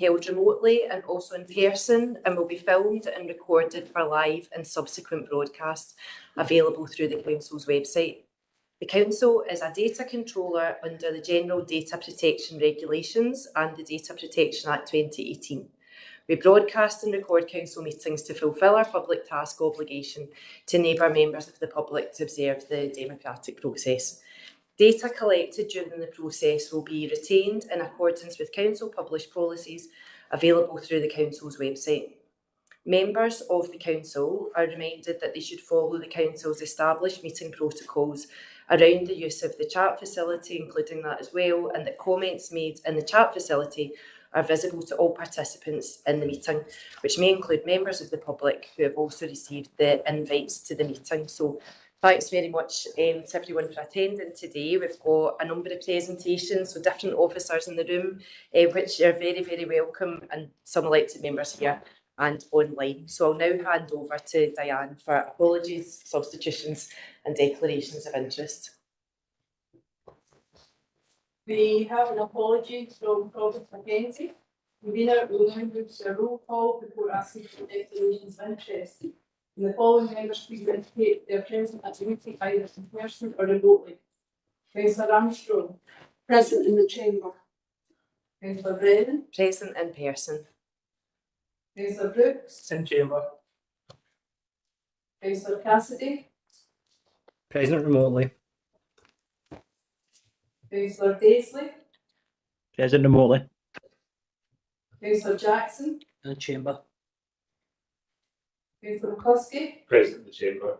held remotely and also in person, and will be filmed and recorded for live and subsequent broadcasts available through the Council's website. The Council is a data controller under the General Data Protection Regulations and the Data Protection Act 2018. We broadcast and record Council meetings to fulfil our public task obligation to enable members of the public to observe the democratic process. Data collected during the process will be retained in accordance with Council published policies available through the Council's website. Members of the Council are reminded that they should follow the Council's established meeting protocols around the use of the chat facility, including that as well, and that comments made in the chat facility are visible to all participants in the meeting, which may include members of the public who have also received the invites to the meeting. So thanks very much to everyone for attending today. We've got a number of presentations, so different officers in the room, which are very, very welcome, and some elected members here and online. So I'll now hand over to Diane for apologies, substitutions and declarations of interest. We have an apology from Robert Mackenzie. We will now move to a roll call before asking for declarations of interest. And the following members please indicate they are present at the meeting either in person or remotely. Councillor Armstrong, present in the chamber. Councillor Brennan, present in person. Councillor Brooks, in chamber. Councillor Cassidy, Present remotely. Councillor Daisley, Present remotely. Councillor Jackson, In chamber. Councillor McCluskey, Present in the chamber.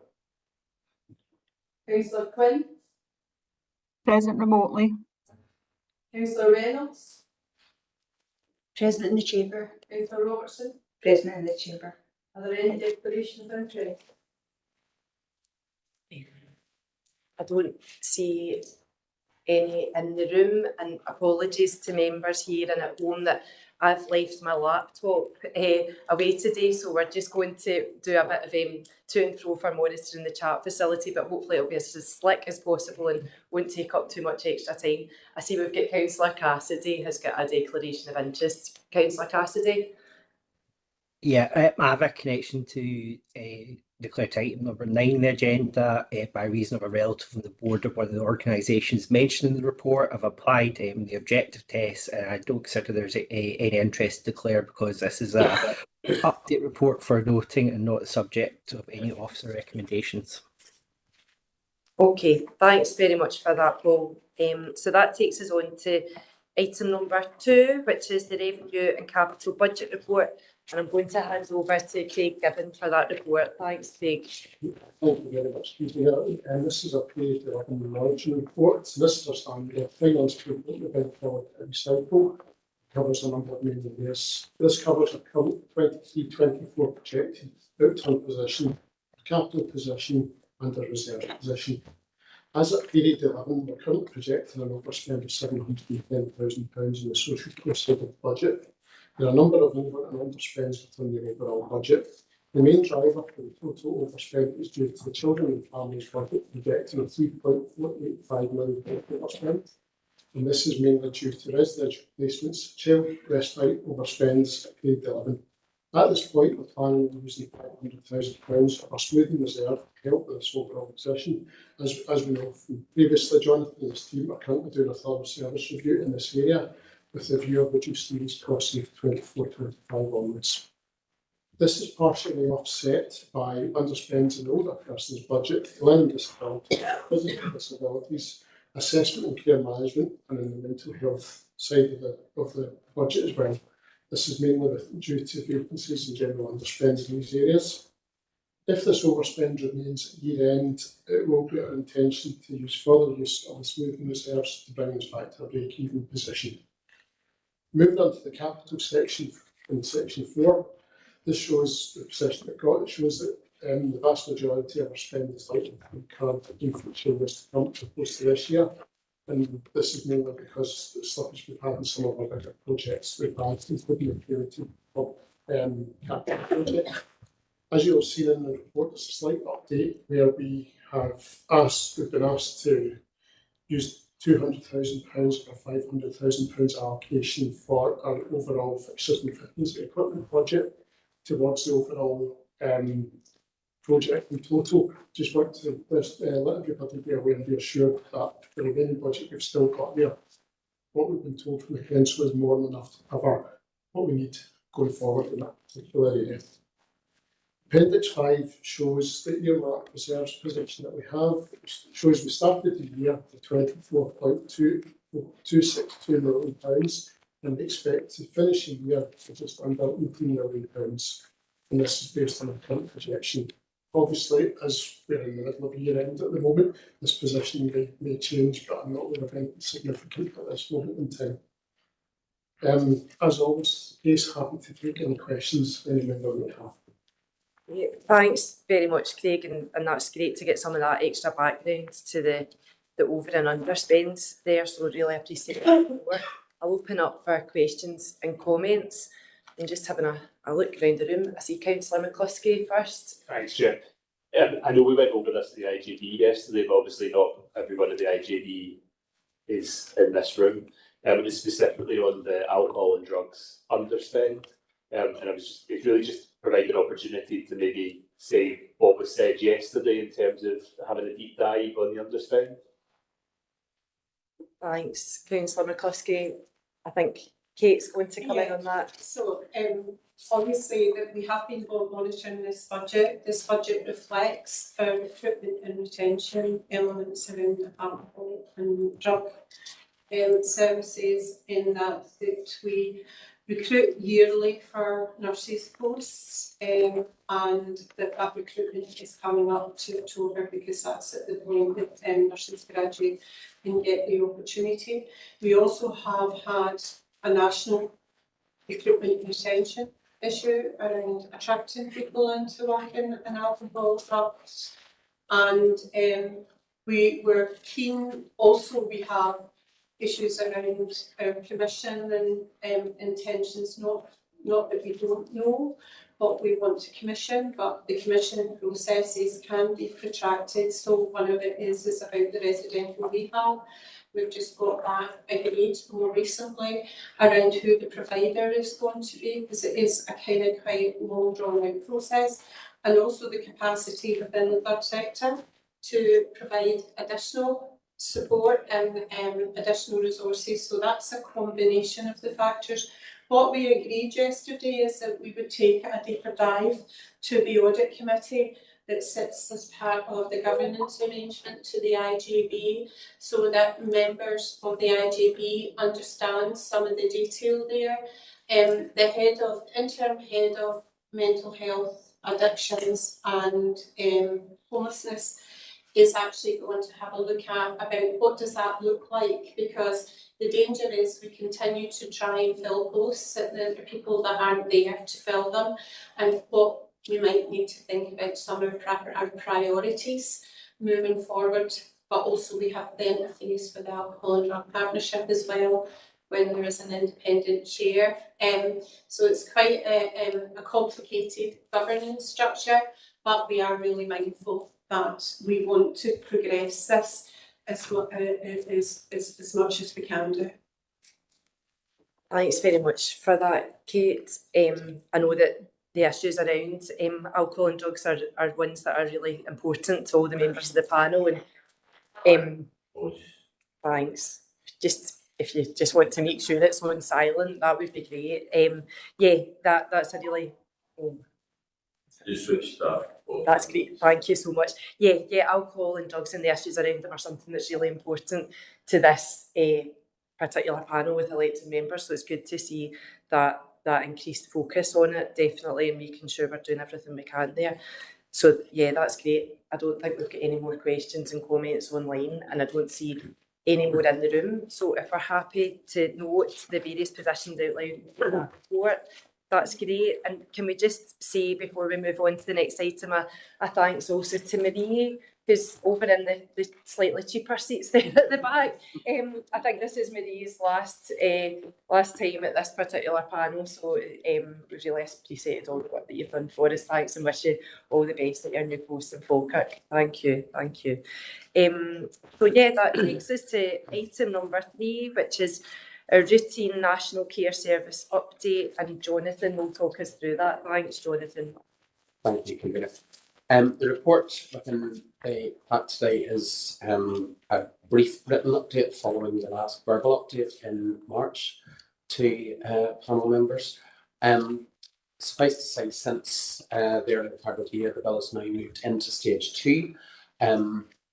Councillor Quinn, Present remotely. Councillor Reynolds, Present in the chamber. Councillor Robertson. Present in the chamber. Are there any declarations of interest? I don't see any in the room, and apologies to members here and at home that I've left my laptop away today, so we're just going to do a bit of to and fro for monitoring the chat facility, but hopefully it'll be as slick as possible and won't take up too much extra time. I see we've got Councillor Cassidy has got a declaration of interest. Councillor Cassidy? Yeah, I have a connection to declare to item number 9 on the agenda by reason of a relative from the board of one of the organisations mentioned in the report. I've applied the objective test, and I don't consider there's any interest to declare because this is a update report for noting and not the subject of any officer recommendations. Okay, thanks very much for that, Paul. So that takes us on to item number 2, which is the Revenue and Capital Budget Report. And I'm going to hand over to Craig Gibbon for that report. Thanks, Craig. Thank you very much, and this is a period of management report. So this is a standard finance report event called Recycle. It covers a number of main areas. This covers a current 23-24 projected outturn position, a capital position, and a reserve position. As at period 11, we're currently projecting an overspend of £710,000 in the social care segment budget. There are a number of over and underspends within the overall budget. The main driver for the total overspend is due to the children and families budget projecting a £3.485 million overspend. And this is mainly due to residential placements, child respite overspends at grade 11. At this point, we're planning on using £500,000 of our smoothing reserve to help with this overall position. As we know from previously, Jonathan and his team are currently doing a thorough service review in this area, with the view of reducing these costs in 24-25 onwards. This is partially offset by underspends in the older person's budget, learning disabilities, physical disabilities, assessment and care management, and in the mental health side of the budget as well. This is mainly due to vacancies and general underspends in these areas. If this overspend remains at year end, it will be our intention to use further use of the smoothing reserves to bring us back to a break-even position. Moving on to the capital section in section 4, this shows the position it got. It shows that the vast majority of our spend is likely to be incurred in future years to come as opposed to this year. And this is mainly because the slippage we've had in some of our bigger projects we've had, including the purity of capital projects. As you'll see in the report, there's a slight update where we've been asked to use £200,000 or £500,000 allocation for our overall fixtures and fittings equipment budget towards the overall project in total. Just want to let everybody be aware and be assured that the remaining budget we've still got there, what we've been told from the council is more than enough to cover what we need going forward in that particular area. Appendix 5 shows the earmark reserves position that we have. It shows we started the year with £24.262 million and we expect to finish the year with just under £18 million. And this is based on the current projection. Obviously, as we're in the middle of year end at the moment, this position may change, but I'm not aware of anything significant at this moment in time. As always, Ace, happy to take any questions any member may have. Yeah, thanks very much, Craig, and that's great to get some of that extra background to the over and under spends there, so really appreciate it. I'll open up for questions and comments and just having a look around the room. I see Councillor McCluskey first. Thanks, Chair. I know we went over this to the IGB yesterday, but obviously not everyone at the IGB is in this room. It's specifically on the alcohol and drugs underspend. And it's really just providing an opportunity to maybe say what was said yesterday in terms of having a deep dive on the underspend. Thanks, Councillor McCluskey. I think Kate's going to come in on that. So obviously that we have been monitoring this budget. This budget reflects our recruitment and retention elements around alcohol and drug services, in that we recruit yearly for nurses posts, and that recruitment is coming up to October because that's at the point that nurses graduate and get the opportunity. We also have had a national recruitment and retention issue around attracting people into working in alcohol, drugs, and we were keen. Also, we have issues around commission and intentions, not that we don't know what we want to commission, but the commission processes can be protracted. So one of it is about the residential rehab. We've just got that agreed more recently around who the provider is going to be, because it is a kind of quite long drawn out process, and also the capacity within the third sector to provide additional support and additional resources. So that's a combination of the factors. What we agreed yesterday is that we would take a deeper dive to the audit committee that sits as part of the governance arrangement to the IGB, so that members of the IGB understand some of the detail there. The interim head of mental health, addictions and homelessness is actually going to have a look at about what does that look like, because the danger is we continue to try and fill posts and there are people that aren't there to fill them, and what we might need to think about some of our priorities moving forward. But also we have then a phase for the alcohol and drug partnership as well, when there is an independent chair. So it's quite a complicated governance structure, but we are really mindful that we want to progress this as much as we can do. Thanks very much for that, Kate. I know that the issues around alcohol and drugs are ones that are really important to all the members of the panel. And thanks. Just if you just want to make sure it's on silent, that would be great. Yeah, that's a really. Just switch that. That's great. Thank you so much. Yeah, alcohol and drugs and the issues around them are something that's really important to this particular panel with elected members. So it's good to see that increased focus on it, definitely, and making sure we're doing everything we can there. So yeah, that's great. I don't think we've got any more questions and comments online, and I don't see any more in the room. So if we're happy to note the various positions outlined in that report, that's great. And can we just say before we move on to the next item, a thanks also to Marie, who's over in the slightly cheaper seats there at the back. I think this is Marie's last time at this particular panel, so we've really appreciated all the work that you've done for us. Thanks, and wish you all the best at your new post in Falkirk. Thank you. So yeah, that takes us to item number 3, which is a routine National Care Service update, and Jonathan will talk us through that. Thanks, Jonathan. Thank you, Convener. The report within the pack today is a brief written update following the last verbal update in March to panel members. Suffice to say, since the early part of the year, the bill has now moved into stage 2.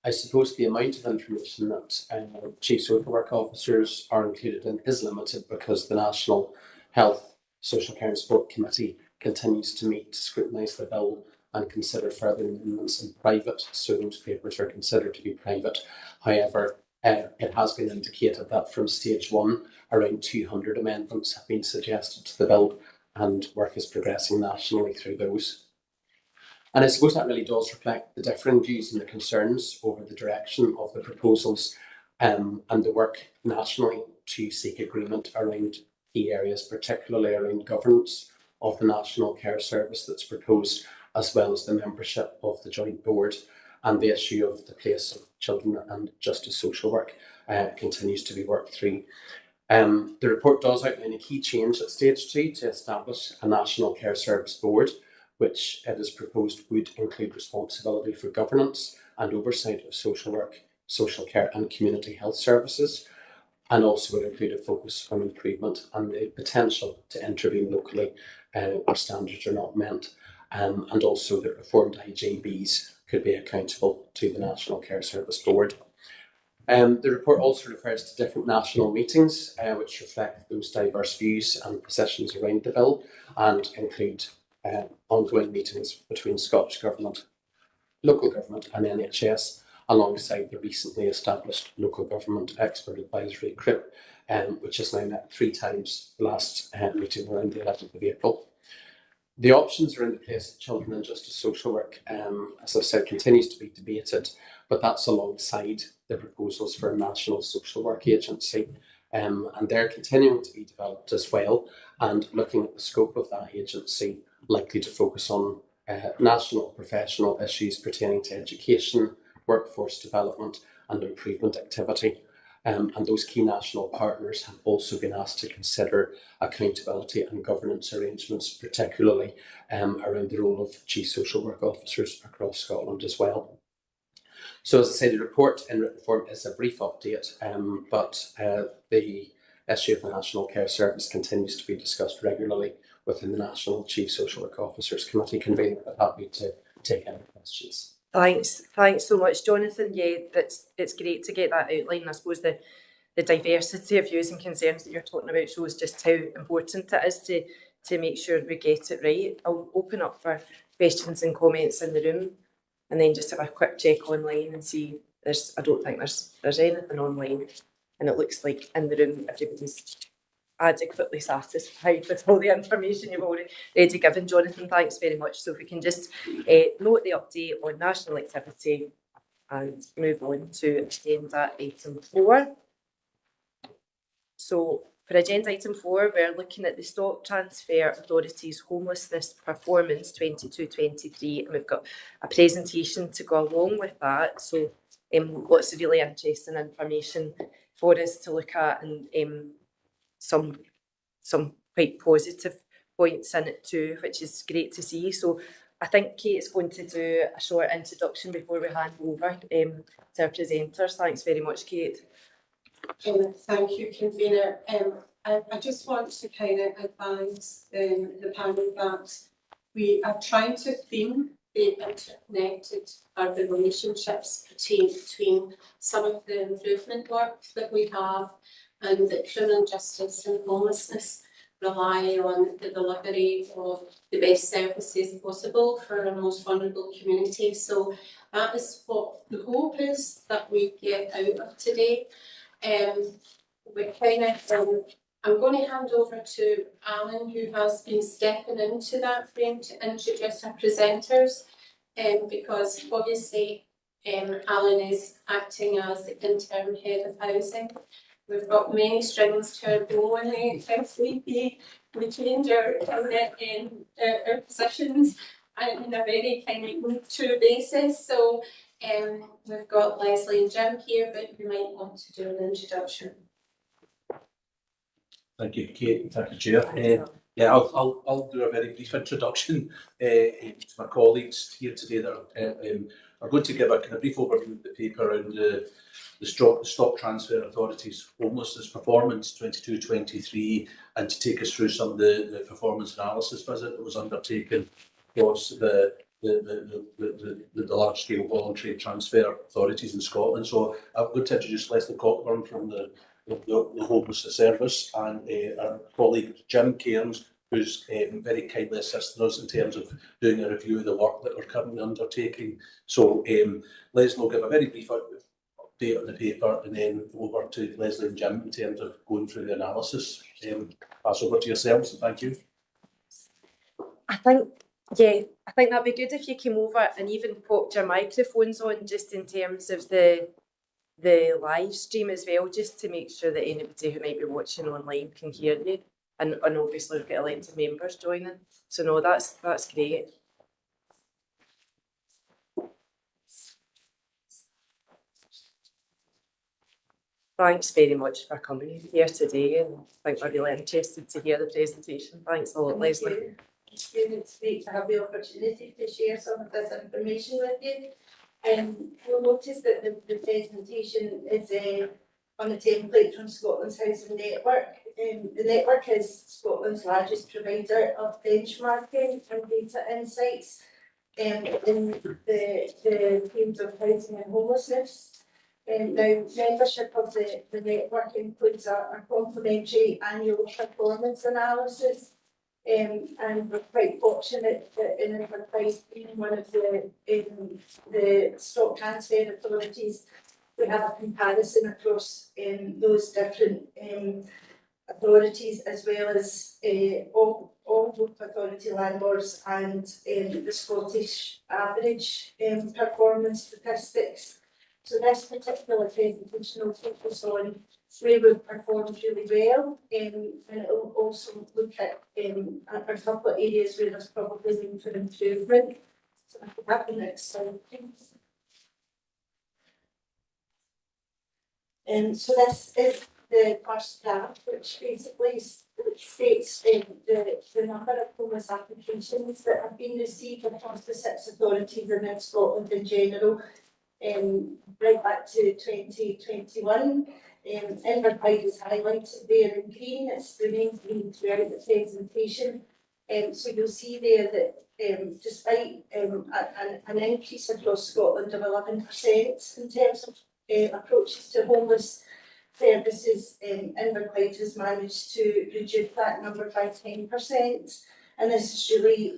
I suppose the amount of information that Chief Social Work Officers are included in is limited because the National Health, Social Care and Sport Committee continues to meet to scrutinise the bill and consider further amendments in private, so those papers are considered to be private. However, it has been indicated that from stage 1, around 200 amendments have been suggested to the bill, and work is progressing nationally through those. And I suppose that really does reflect the differing views and the concerns over the direction of the proposals and the work nationally to seek agreement around key areas, particularly around governance of the National Care Service that's proposed, as well as the membership of the Joint Board, and the issue of the place of children and justice social work continues to be worked through. The report does outline a key change at stage 2 to establish a National Care Service Board, which it is proposed would include responsibility for governance and oversight of social work, social care and community health services, and also would include a focus on improvement and the potential to intervene locally where standards are not met, and also that reformed IJBs could be accountable to the National Care Service Board. The report also refers to different national meetings which reflect those diverse views and positions around the bill, and include ongoing meetings between Scottish Government, local government and NHS, alongside the recently established Local Government Expert Advisory Group, which has now met 3 times, the last meeting around the 11th of April. The options around the place of children and justice social work, as I said, continues to be debated, but that's alongside the proposals for a national social work agency, and they're continuing to be developed as well, and looking at the scope of that agency, likely to focus on national professional issues pertaining to education, workforce development and improvement activity. And those key national partners have also been asked to consider accountability and governance arrangements, particularly around the role of chief social work officers across Scotland as well. So as I say, the report in written form is a brief update, but the issue of the National Care Service continues to be discussed regularly within the National Chief Social Work Officers Committee. Convener, I'm happy to take any questions. Thanks so much, Jonathan. Yeah, it's great to get that outline. I suppose the diversity of views and concerns that you're talking about shows just how important it is to make sure we get it right. I'll open up for questions and comments in the room, and then just have a quick check online and see. I don't think there's anything online, and it looks like in the room everybody's adequately satisfied with all the information you've already given. Jonathan, thanks very much. So if we can just note the update on national activity and move on to agenda item 4. So for agenda item 4, we're looking at the Stock Transfer Authority's Homelessness Performance 22-23, and we've got a presentation to go along with that. So lots of really interesting information for us to look at, and some quite positive points in it too, which is great to see. So I think Kate is going to do a short introduction before we hand over to our presenters. Thanks very much, Kate. Thank you, Convener. I just want to kind of advise the panel that we are trying to theme the interconnected urban relationships between some of the improvement work that we have, and that criminal justice and homelessness rely on the delivery of the best services possible for our most vulnerable communities. So that is what the hope is that we get out of today. We're I'm going to hand over to Alan, who has been stepping into that frame to introduce our presenters, because obviously Alan is acting as the interim head of housing. We've got many strings to our bow and if need be, we change our positions and in a very kind of true basis. So we've got Leslie and Jim here, but we might want to do an introduction. Thank you, Kate. Thank you, Chair. Yeah, I'll do a very brief introduction to my colleagues here today that are going to give a kind of brief overview of the paper around the Stock Transfer Authority's homelessness performance 22-23, and to take us through some of the performance analysis visit that was undertaken across the large-scale voluntary transfer authorities in Scotland. So I'm going to introduce Leslie Cockburn from the Homelessness Service, and our colleague Jim Cairns, who's very kindly assisted us in terms of doing a review of the work that we're currently undertaking. So Leslie will give a very brief update on the paper, and then over to Leslie and Jim in terms of going through the analysis. Pass over to yourselves. Thank you. I think that'd be good if you came over and even popped your microphones on, just in terms of the live stream as well, just to make sure that anybody who might be watching online can hear you, and obviously we've got elected members joining. So no, that's great. Thanks very much for coming here today, and I think we're really interested to hear the presentation. Thanks a lot, Leslie. It's great to have the opportunity to share some of this information with you. You'll notice that the presentation is on a template from Scotland's Housing Network. The network is Scotland's largest provider of benchmarking and data insights in the field of housing and homelessness. Now, membership of the network includes a complimentary annual performance analysis. And we're quite fortunate that in Inverclyde, being one of the stock transfer authorities, we have a comparison across those different authorities, as well as all local authority landlords and the Scottish average performance statistics. So this particular presentation will focus on where we've performed really well, and it will also look at a couple of areas where there's probably room for improvement. So I can have the next slide, please. So this is the first graph, which basically states the number of homeless applications that have been received across the 6 authorities and in Scotland in general, right back to 2021. Inverclyde is highlighted there in green. It's the main green throughout the presentation. So you'll see there that despite an increase across Scotland of 11% in terms of approaches to homeless services, Inverclyde has managed to reduce that number by 10%. And this is really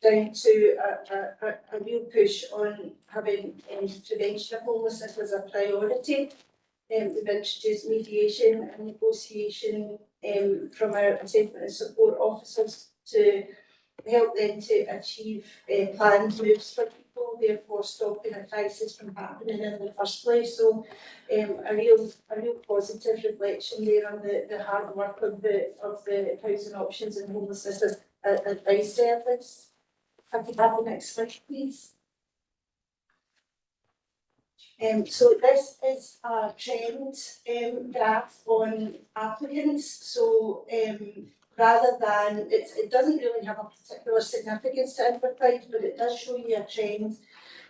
down to a real push on having prevention of homelessness as a priority. We've introduced mediation and negotiation from our assessment and support officers to help them to achieve planned moves for people, therefore stopping a crisis from happening in the first place. So a real positive reflection there on the hard work of the Housing Options and Homelessness Advice Service. If I could have the next slide, please. So this is a trend graph on applicants. So rather than, it doesn't really have a particular significance to Inverclyde, but it does show you a trend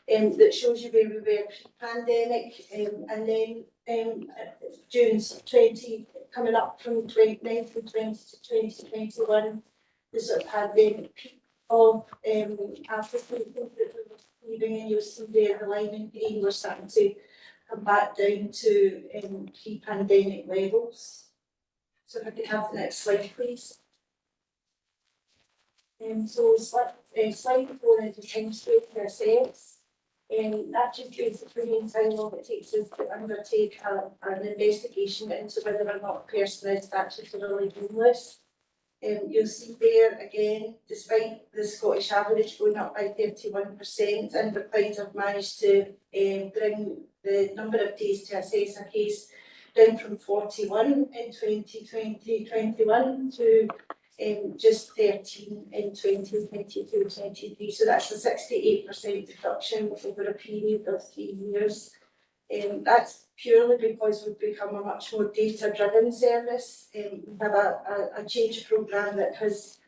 that shows you where we were pre-pandemic, and then June 20, coming up from 1920 to 2021, the sort of pandemic peak of applicants that we were leaving, and you'll see there the line in green, we're starting to come back down to pre-pandemic levels. So if I could have the next slide, please. So slide 4 into time scale to assess. That just basically means how long it takes us to undertake an investigation into whether or not a person is statutorily homeless. You'll see there again, despite the Scottish average going up by 31%, Inverclyde have managed to bring the number of days to assess a case down from 41 in 2020-21 to just 13 in 2022-23. So that's a 68% reduction over a period of 3 years. That's purely because we've become a much more data-driven service. We have a change programme that has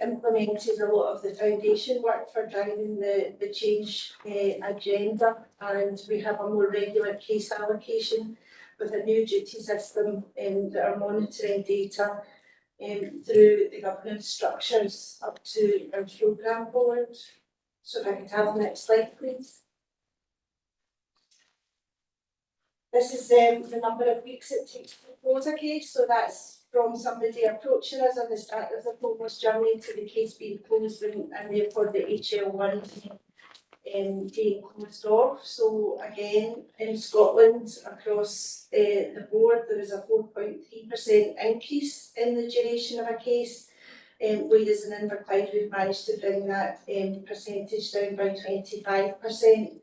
implemented a lot of the foundation work for driving the change agenda, and we have a more regular case allocation with a new duty system that are monitoring data through the governance structures up to our programme board. So if I could have the next slide, please. This is the number of weeks it takes to close a case, so that's from somebody approaching us on the start of the homeless journey to the case being closed and therefore the HL1 being closed off. So again, in Scotland, across the board, there is a 4.3% increase in the duration of a case, whereas in Inverclyde we've managed to bring that percentage down by 25%.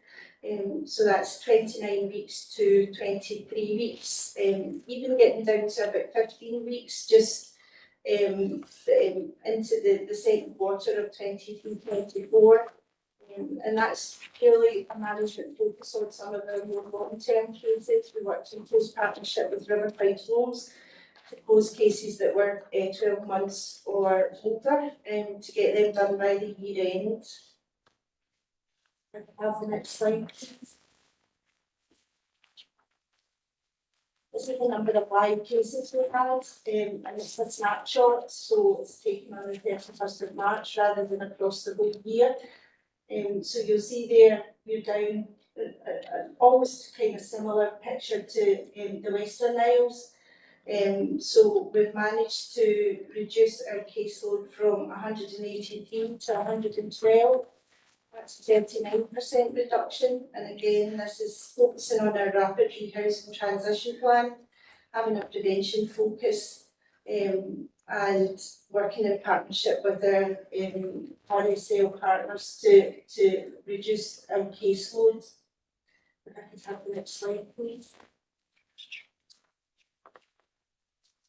So that's 29 weeks to 23 weeks, even getting down to about 15 weeks just into the second quarter of 23-24. And that's purely a management focus on some of our more long-term cases. We worked in close partnership with Riverside Homes to close cases that were 12 months or older to get them done by the year end. Have the next slide, please. This is the number of live cases we had, and it's a snapshot, so it's taken on the 31st of March rather than across the whole year. So you'll see there, we're down almost kind of similar picture to the Western Isles. So we've managed to reduce our caseload from 183 to 112. That's a 39% reduction, and again, this is focusing on our rapid rehousing transition plan, having a prevention focus, and working in partnership with our RSL partners to reduce our caseload. If I could have the next slide, please.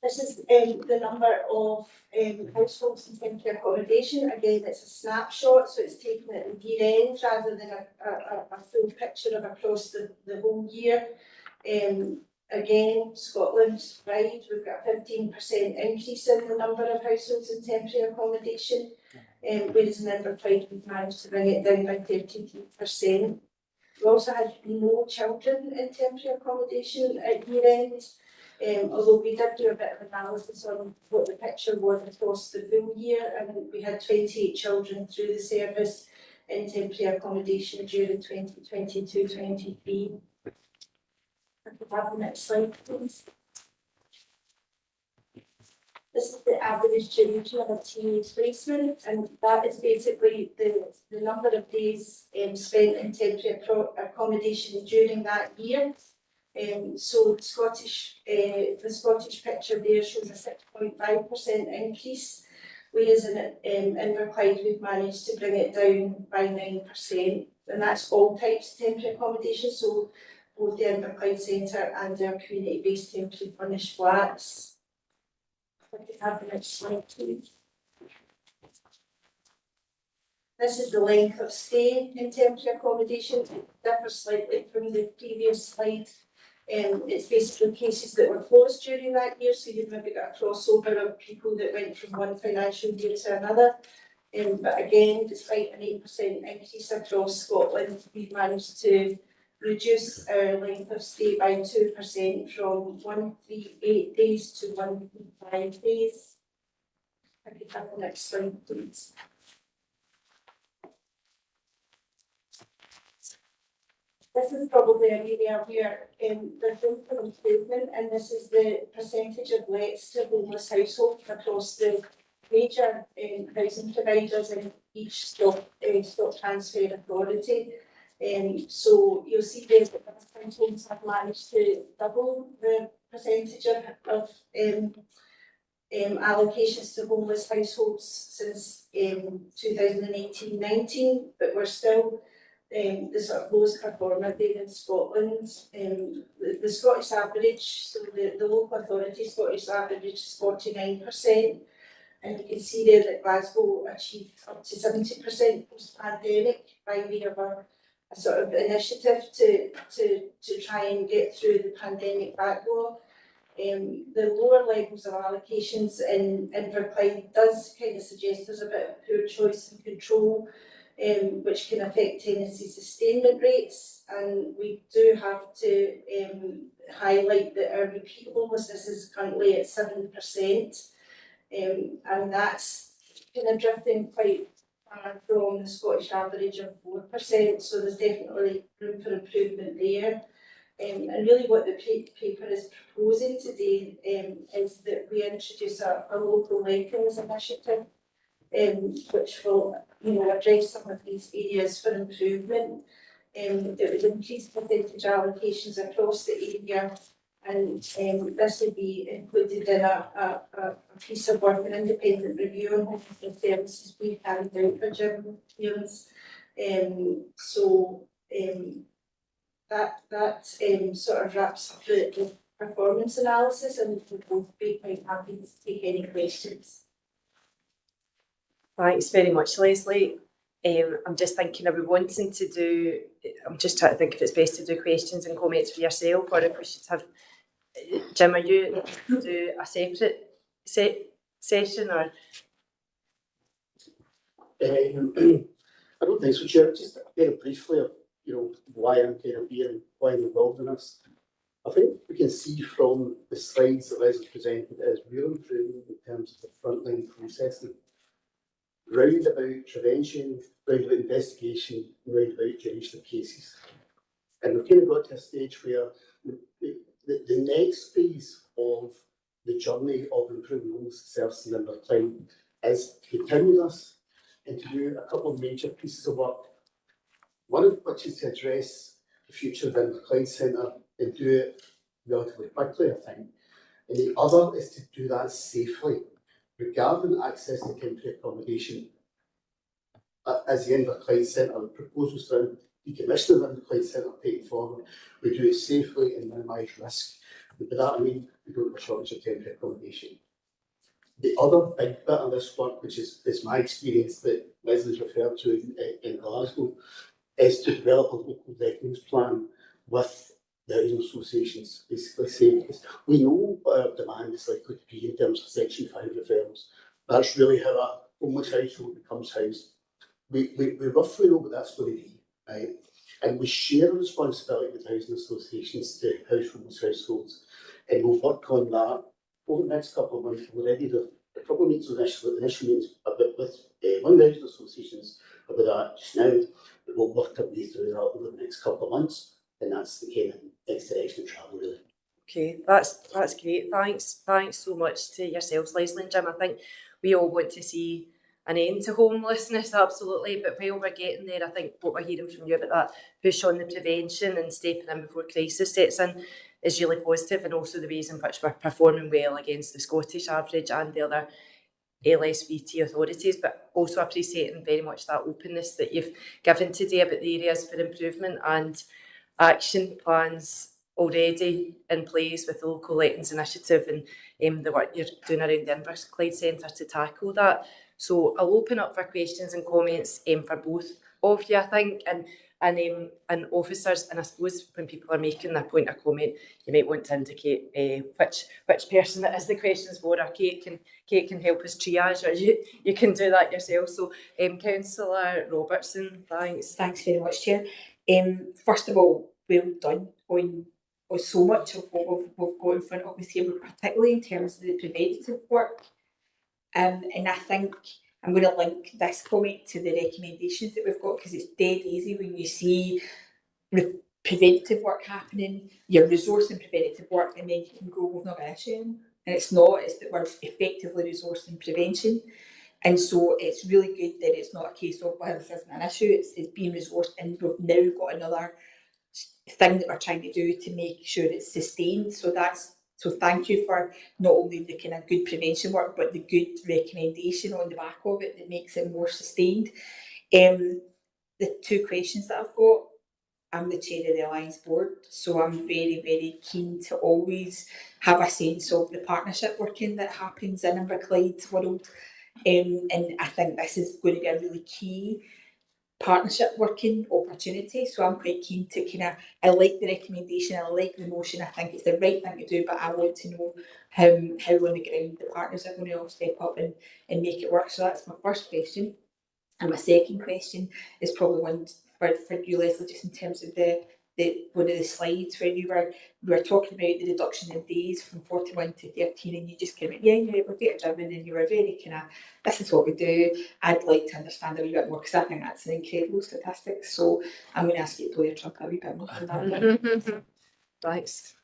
This is the number of households in temporary accommodation. Again, it's a snapshot, so it's taken at the year end rather than a full picture of across the whole year. Again, Scotland's right, we've got a 15% increase in the number of households in temporary accommodation, whereas in Inverclyde we've managed to bring it down by 33%. We also had no children in temporary accommodation at year end. Although we did do a bit of analysis on what the picture was across the full year, and we had 28 children through the service in temporary accommodation during 2022-23. I could have the next slide, please. This is the average duration of a teenage placement, and that is basically the number of days spent in temporary accommodation during that year. So the Scottish picture there shows a 6.5% increase, whereas in Inverclyde we've managed to bring it down by 9%, and that's all types of temporary accommodation, so both the Inverclyde Centre and our community-based temporary furnished flats. If I could have the next slide, please. This is the length of stay in temporary accommodation. It differs slightly from the previous slide. It's basically cases that were closed during that year, so you've maybe got a crossover of people that went from one financial year to another. But again, despite an 8% increase across Scotland, we've managed to reduce our length of stay by 2% from 138 days to 135 days. I could have the next slide, please. This is probably an area where there's room for improvement, and this is the percentage of lets to homeless households across the major housing providers in each stock transfer authority. So you'll see there that the homes have managed to double the percentage of allocations to homeless households since 2018-19, but we're still the sort of lowest performer there in Scotland. The Scottish average, so the local authority Scottish average is 49%, and you can see there that Glasgow achieved up to 70% post-pandemic by way of a sort of initiative to try and get through the pandemic backlog. The lower levels of allocations in Inverclyde does kind of suggest there's a bit of poor choice and control, which can affect tenancy sustainment rates. And we do have to highlight that our repeat homelessness is currently at 7%, and that's kind of drifting quite far from the Scottish average of 4%. So there's definitely room for improvement there. And really what the paper is proposing today is that we introduce a local lettings initiative, which will address some of these areas for improvement. It would increase percentage allocations across the area, and this would be included in a piece of work, an independent review on homelessness services we carried out for Jim Kearns. That sort of wraps up the performance analysis, and we'll be quite happy to take any questions. Thanks very much, Leslie. I'm just thinking, are we wanting to do, I'm just trying to think if it's best to do questions and comments for yourself, or if we should have, Jim, are you do a separate session, or? I don't think so, Chair. Just very briefly of why I'm kind of here and why I'm involved in this. I think we can see from the slides that Leslie presented as real improvement in terms of the frontline processing, round about prevention, round about investigation, round about duration of cases. And we've kind of got to a stage where the next phase of the journey of improving homeless services in Inverclyde is to continue this and to do a couple of major pieces of work. One of which is to address the future of the Inverclyde Centre and do it relatively quickly, I think. And the other is to do that safely, regarding access to temporary accommodation. As the Inverclyde Centre, the proposals for decommissioning of the Inverclyde Centre taken forward, we do it safely and minimise risk. And by that I mean we don't have a shortage of temporary accommodation. The other big bit of this work, which is my experience that Leslie's referred to in Glasgow, is to develop a local lettings plan with the housing associations, basically saying, because we know what our demand is likely to be in terms of Section 5 referrals. That's really how a homeless household becomes housed. We roughly know what that's going to be, right? And we share a responsibility with housing associations to house homeless households. And we'll work on that over the next couple of months. We're ready to a couple of meetings initial meetings with one of the housing associations about that just now. But we'll work our way through that over the next couple of months, and that's the kind of next direction of travel, really. Okay, that's great. Thanks so much to yourselves, Leslie and Jim. I think we all want to see an end to homelessness, absolutely. But while we're getting there, I think what we're hearing from you about that push on the prevention and stepping in before crisis sets in is really positive, and also the ways in which we're performing well against the Scottish average and the other LSVT authorities, but also appreciating very much that openness that you've given today about the areas for improvement and action plans already in place with the local lettings initiative and the work you're doing around the Inverclyde Centre to tackle that. So I'll open up for questions and comments for both of you, I think, and officers. And I suppose when people are making their point of comment, you might want to indicate which person it is the questions for. Or Kate can help us triage, or you can do that yourself. So, Councillor Robertson, thanks. Thanks very much, Chair. First of all, well done on so much of what we've got in front of us here, particularly in terms of the preventative work. And I think I'm going to link this comment to the recommendations that we've got, because it's dead easy when you see preventative work happening, you're resourcing preventative work, and then you can go, we've not got an issue. And it's not, it's that we're effectively resourcing prevention. And so it's really good that it's not a case of, well, this isn't an issue, it's being resourced, and we've now got another thing that we're trying to do to make sure it's sustained. So So thank you for not only the kind of good prevention work, but the good recommendation on the back of it that makes it more sustained. The two questions that I've got, I'm the chair of the Alliance Board, so I'm very, very keen to always have a sense of the partnership working that happens in Inverclyde's world. And I think this is going to be a really key partnership working opportunity. So I'm quite keen to I like the recommendation, I like the motion, I think it's the right thing to do, but I want to know how on the ground the partners are going to all step up and make it work. So that's my first question. And my second question is probably one for you, Leslie, just in terms of the one of the slides where we were talking about the reduction in days from 41 to 13, and you just came in, we're data driven, and you were very this is what we do. I'd like to understand a wee bit more because I think that's an incredible statistic. So I'm going to ask you to blow your trumpet a wee bit more on that. Thanks.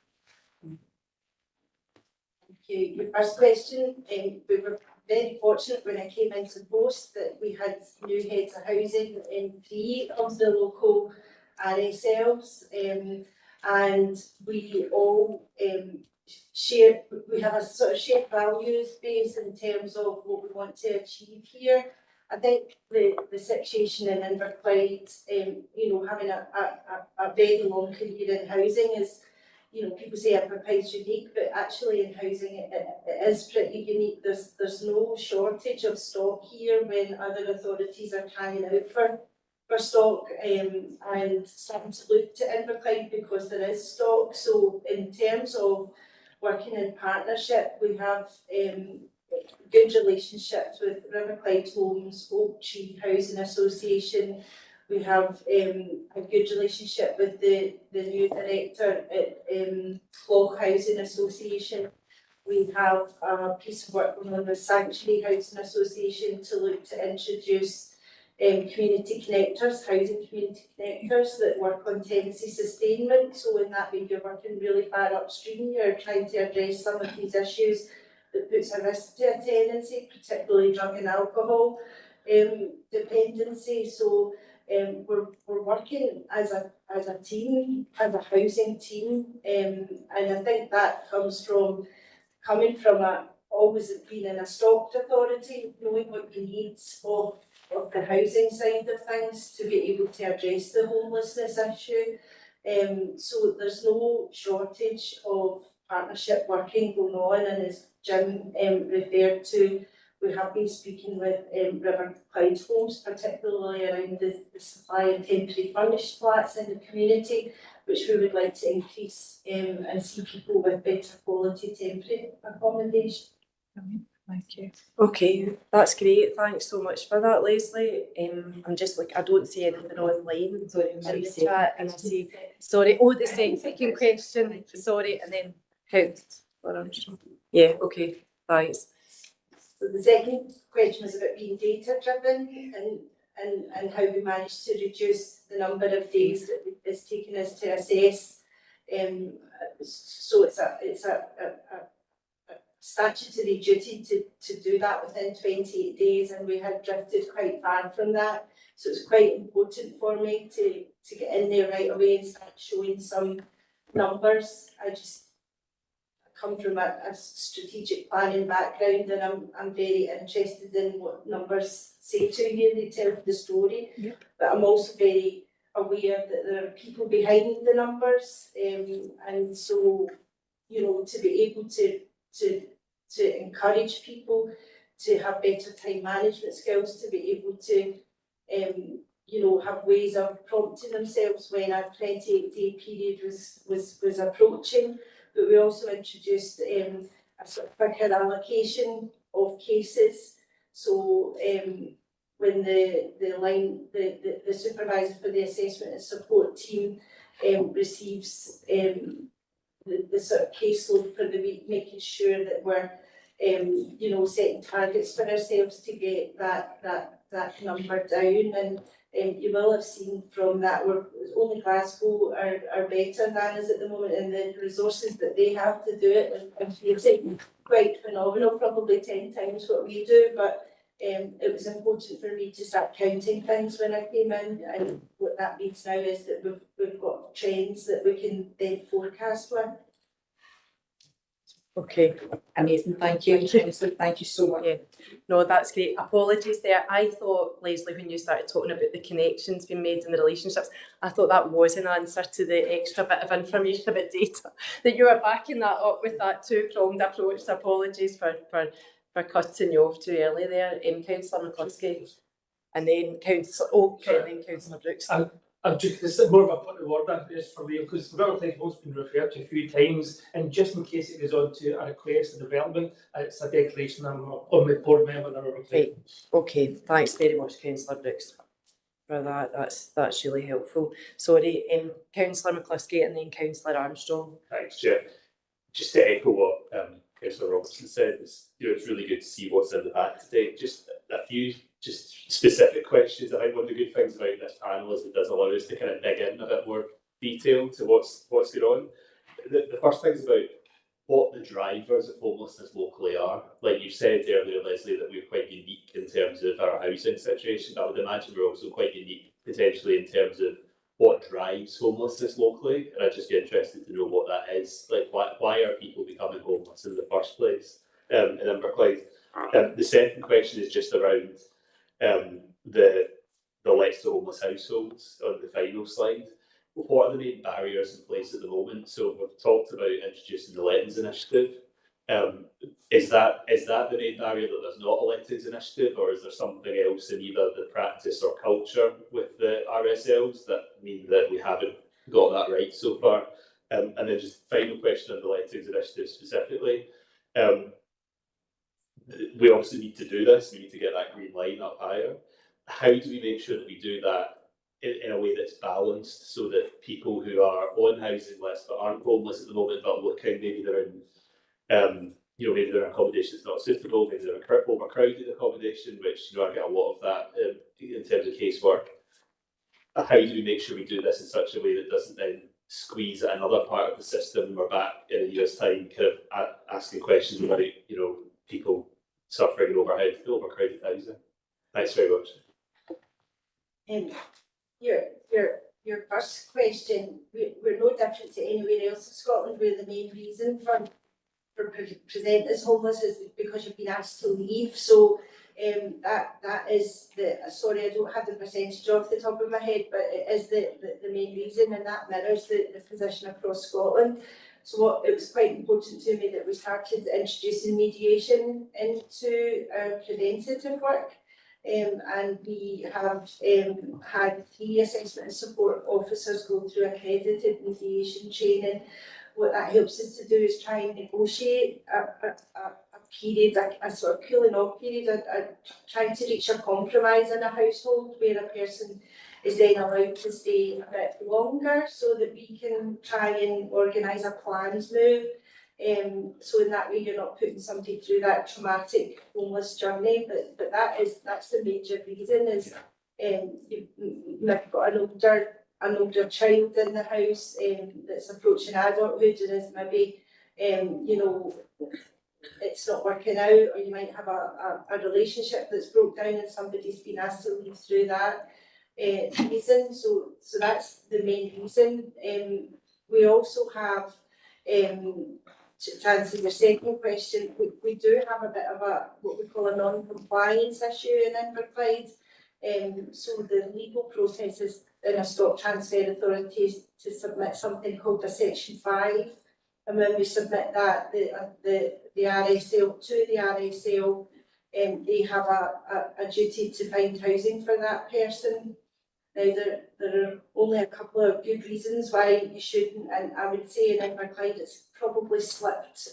Okay, your first question, we were very fortunate when I came into post that we had new heads of housing in 3 of the local RSLs, and we all we have a sort of shared values base in terms of what we want to achieve here. I think the situation in Inverclyde, having a very long career in housing is, people say Inverclyde's unique, but actually in housing it is pretty unique. There's no shortage of stock here when other authorities are crying out for stock, and starting to look to Inverclyde because there is stock. So in terms of working in partnership, we have good relationships with River Clyde Homes, Oak Tree Housing Association. We have a good relationship with the new director at Clough Housing Association. We have a piece of work going on with Sanctuary Housing Association to look to introduce community connectors, housing community connectors that work on tenancy sustainment. So in that way you're working really far upstream, you're trying to address some of these issues that puts a risk to a tenancy, particularly drug and alcohol dependency. So we're working as a team, as a housing team, and I think that comes from coming from always being in a stocked authority, knowing what the needs of the housing side of things to be able to address the homelessness issue. So there's no shortage of partnership working going on, and as Jim referred to, we have been speaking with River Clyde Homes, particularly around the supply of temporary furnished flats in the community, which we would like to increase and see people with better quality temporary accommodation. Thank you. Okay, that's great. Thanks so much for that, Leslie. I'm just I don't see anything online. Sorry, in the chat, and I see. Sorry. Oh, the second question. Sorry, and then how? Yeah. Okay. Thanks. So the second question was about being data driven and how we managed to reduce the number of days that it's taken us to assess. So it's a statutory duty to do that within 28 days, and we had drifted quite far from that. So it's quite important for me to get in there right away and start showing some numbers. I come from a strategic planning background, and I'm very interested in what numbers say to you. They tell the story. Yep. But I'm also very aware that there are people behind the numbers, and so to be able to encourage people to have better time management skills, to be able to have ways of prompting themselves when a 28-day period was approaching. But we also introduced a sort of quicker allocation of cases. So when the supervisor for the assessment and support team receives the sort of caseload for the week, making sure that we're setting targets for ourselves to get that number down. And you will have seen from that, only Glasgow are better than us at the moment, and the resources that they have to do it and quite phenomenal, probably 10 times what we do. But it was important for me to start counting things when I came in, and what that means now is that we've got trends that we can then forecast with. Okay. Amazing, thank you, Councillor, thank you so much. Yeah. No, that's great. Apologies there. I thought, Leslie, when you started talking about the connections being made in the relationships, I thought that was an answer to the extra bit of information about data, that you were backing that up with that two-pronged approach. So apologies for cutting you off too early there. Councillor McCluskey, and then Councillor Brooks. This is more of a point of order is for me, because the Development Technical has been referred to a few times, and just in case it goes on to a request of development, it's a declaration I'm on my board member. Okay, thanks very much, Councillor Brooks, for that. That's really helpful. Sorry, Councillor McCluskey and then Councillor Armstrong. Thanks, Chair. Just to echo what Councillor Robertson said, it's really good to see what's in the back today. Just a few specific questions. I think one of the good things about this panel is it does allow us to kind of dig in a bit more detail to what's going on. The first thing is about what the drivers of homelessness locally are. Like you said earlier, Leslie, that we're quite unique in terms of our housing situation. I would imagine we're also quite unique potentially in terms of what drives homelessness locally, and I'd just be interested to know what that is. Like, why are people becoming homeless in the first place in Inverclyde? The second question is just around the list of homeless households on the final slide. What are the main barriers in place at the moment? So we've talked about introducing the Lettings Initiative. Is that the main barrier, that there's not a Lettings Initiative, or is there something else in either the practice or culture with the RSLs that mean that we haven't got that right so far? And then just final question on the Lettings Initiative specifically. We obviously need to do this. We need to get that green line up higher. How do we make sure that we do that in a way that's balanced, so that people who are on housing lists but aren't homeless at the moment, but looking, maybe they're in maybe their accommodation is not suitable, maybe they're in overcrowded accommodation, which I get a lot of that in terms of casework. How do we make sure we do this in such a way that doesn't then squeeze at another part of the system, and we're back in a year's time kind of asking questions about people suffering in overcrowded housing? Thanks very much. Your first question, we're no different to anywhere else in Scotland, where the main reason for present as homeless is because you've been asked to leave. So that is sorry, I don't have the percentage off the top of my head, but it is the main reason, and that mirrors the position across Scotland. So it was quite important to me that we started introducing mediation into our preventative work. And we have had 3 assessment and support officers go through accredited mediation training. What that helps us to do is try and negotiate a period, a sort of cooling off period, trying to reach a compromise in a household where a person is then allowed to stay a bit longer, so that we can try and organise a planned move. So in that way you're not putting somebody through that traumatic homeless journey, but that's the major reason is you've got an older child in the house that's approaching adulthood and is maybe it's not working out, or you might have a relationship that's broke down and somebody's been asked to leave through that reason. So that's the main reason. We also have to answer your second question, we do have a bit of what we call a non-compliance issue in Inverclyde. So the legal process is in a stock transfer authority to submit something called a Section 5. And when we submit that, the RSL to the RSL, they have a duty to find housing for that person. Now, there are only a couple of good reasons why you shouldn't, and I would say in Inverclyde it's probably slipped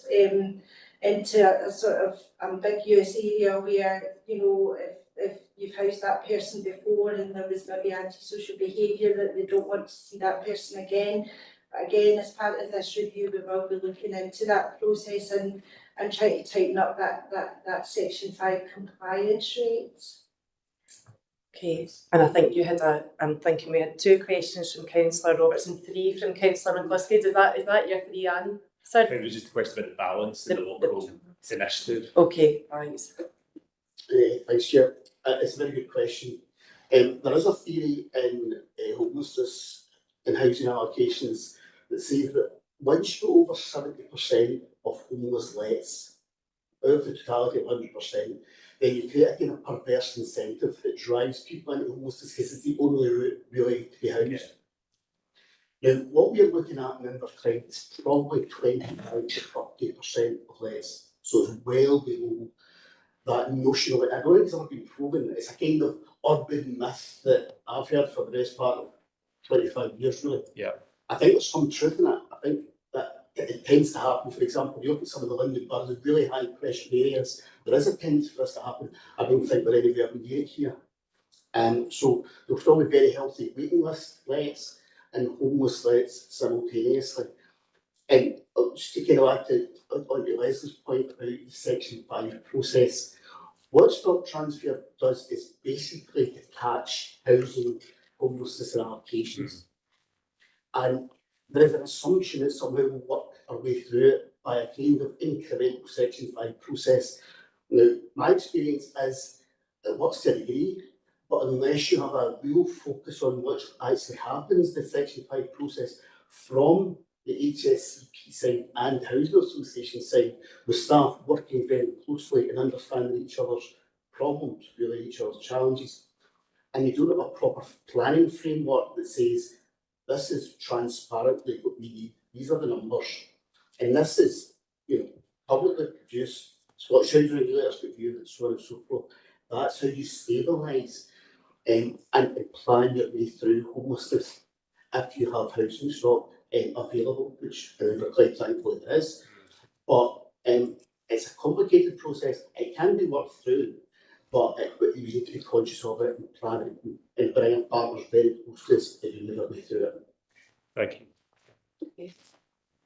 into a sort of ambiguous area where, if you've housed that person before and there was maybe antisocial behaviour, that they don't want to see that person again. But again, as part of this review, we will be looking into that process and try to tighten up that Section 5 compliance rate. Okay, and I think you had I'm thinking we had 2 questions from Councillor Roberts and 3 from Councillor McCluskey. Is that your 3 answers? I think it was just a question about the balance in the local initiative. Okay, thanks. Thanks, Chair. It's a very good question. There is a theory in homelessness and housing allocations that says that once you go over 70% of homeless lets, out of the totality of 100%, then you create a kind of perverse incentive that drives people into homelessness because it's the only route really to be housed. Now, what we're looking at in Inverclyde is probably 25 to 30% of lets, so it's well below that notion of it. I don't think it's ever been proven. It's a kind of urban myth that I've heard for the best part of 25 years, really. Yeah. I think there's some truth in it. I think that it tends to happen. For example, you look at some of the London boroughs with really high pressure areas, there is a tendency for this to happen. I don't think we're anywhere near it here. So there'll still be very healthy waiting list lets and homeless lets simultaneously. And just to kind of add to Leslie's point about the Section 5 process, what stock transfer does is basically detach housing, homelessness and allocations. And there is an assumption that somehow we'll work our way through it by a kind of incremental Section 5 process. Now, my experience is it works to a degree, but unless you have a real focus on what actually happens in the Section 5 process from the HSCP side and Housing Association side, with staff working very closely and understanding each other's problems, really each other's challenges, and you don't have a proper planning framework that says, this is transparently what we need, these are the numbers, and this is, publicly produced, Scottish Housing Regulators review and so on and so forth. That's how you stabilise and plan your way through homelessness if you have housing stock available, which in Inverclyde thankfully there is. But it's a complicated process. It can be worked through, but you need to be conscious of it and plan it and bring in partners very closely as you move your way through it. Thank you. Okay.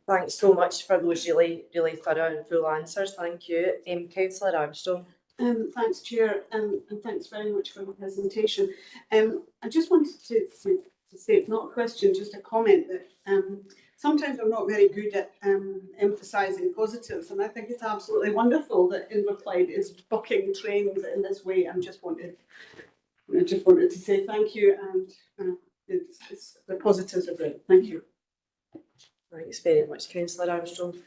Thanks so much for those really thorough and full answers. Thank you. Councillor Armstrong. Thanks, Chair, and thanks very much for the presentation. I just wanted to say, it's not a question, just a comment that sometimes I'm not very good at emphasising positives, and I think it's absolutely wonderful that Inverclyde is bucking trends in this way. I just wanted to say thank you, and the positives are great. Thank you. Thanks very much, Councillor Armstrong.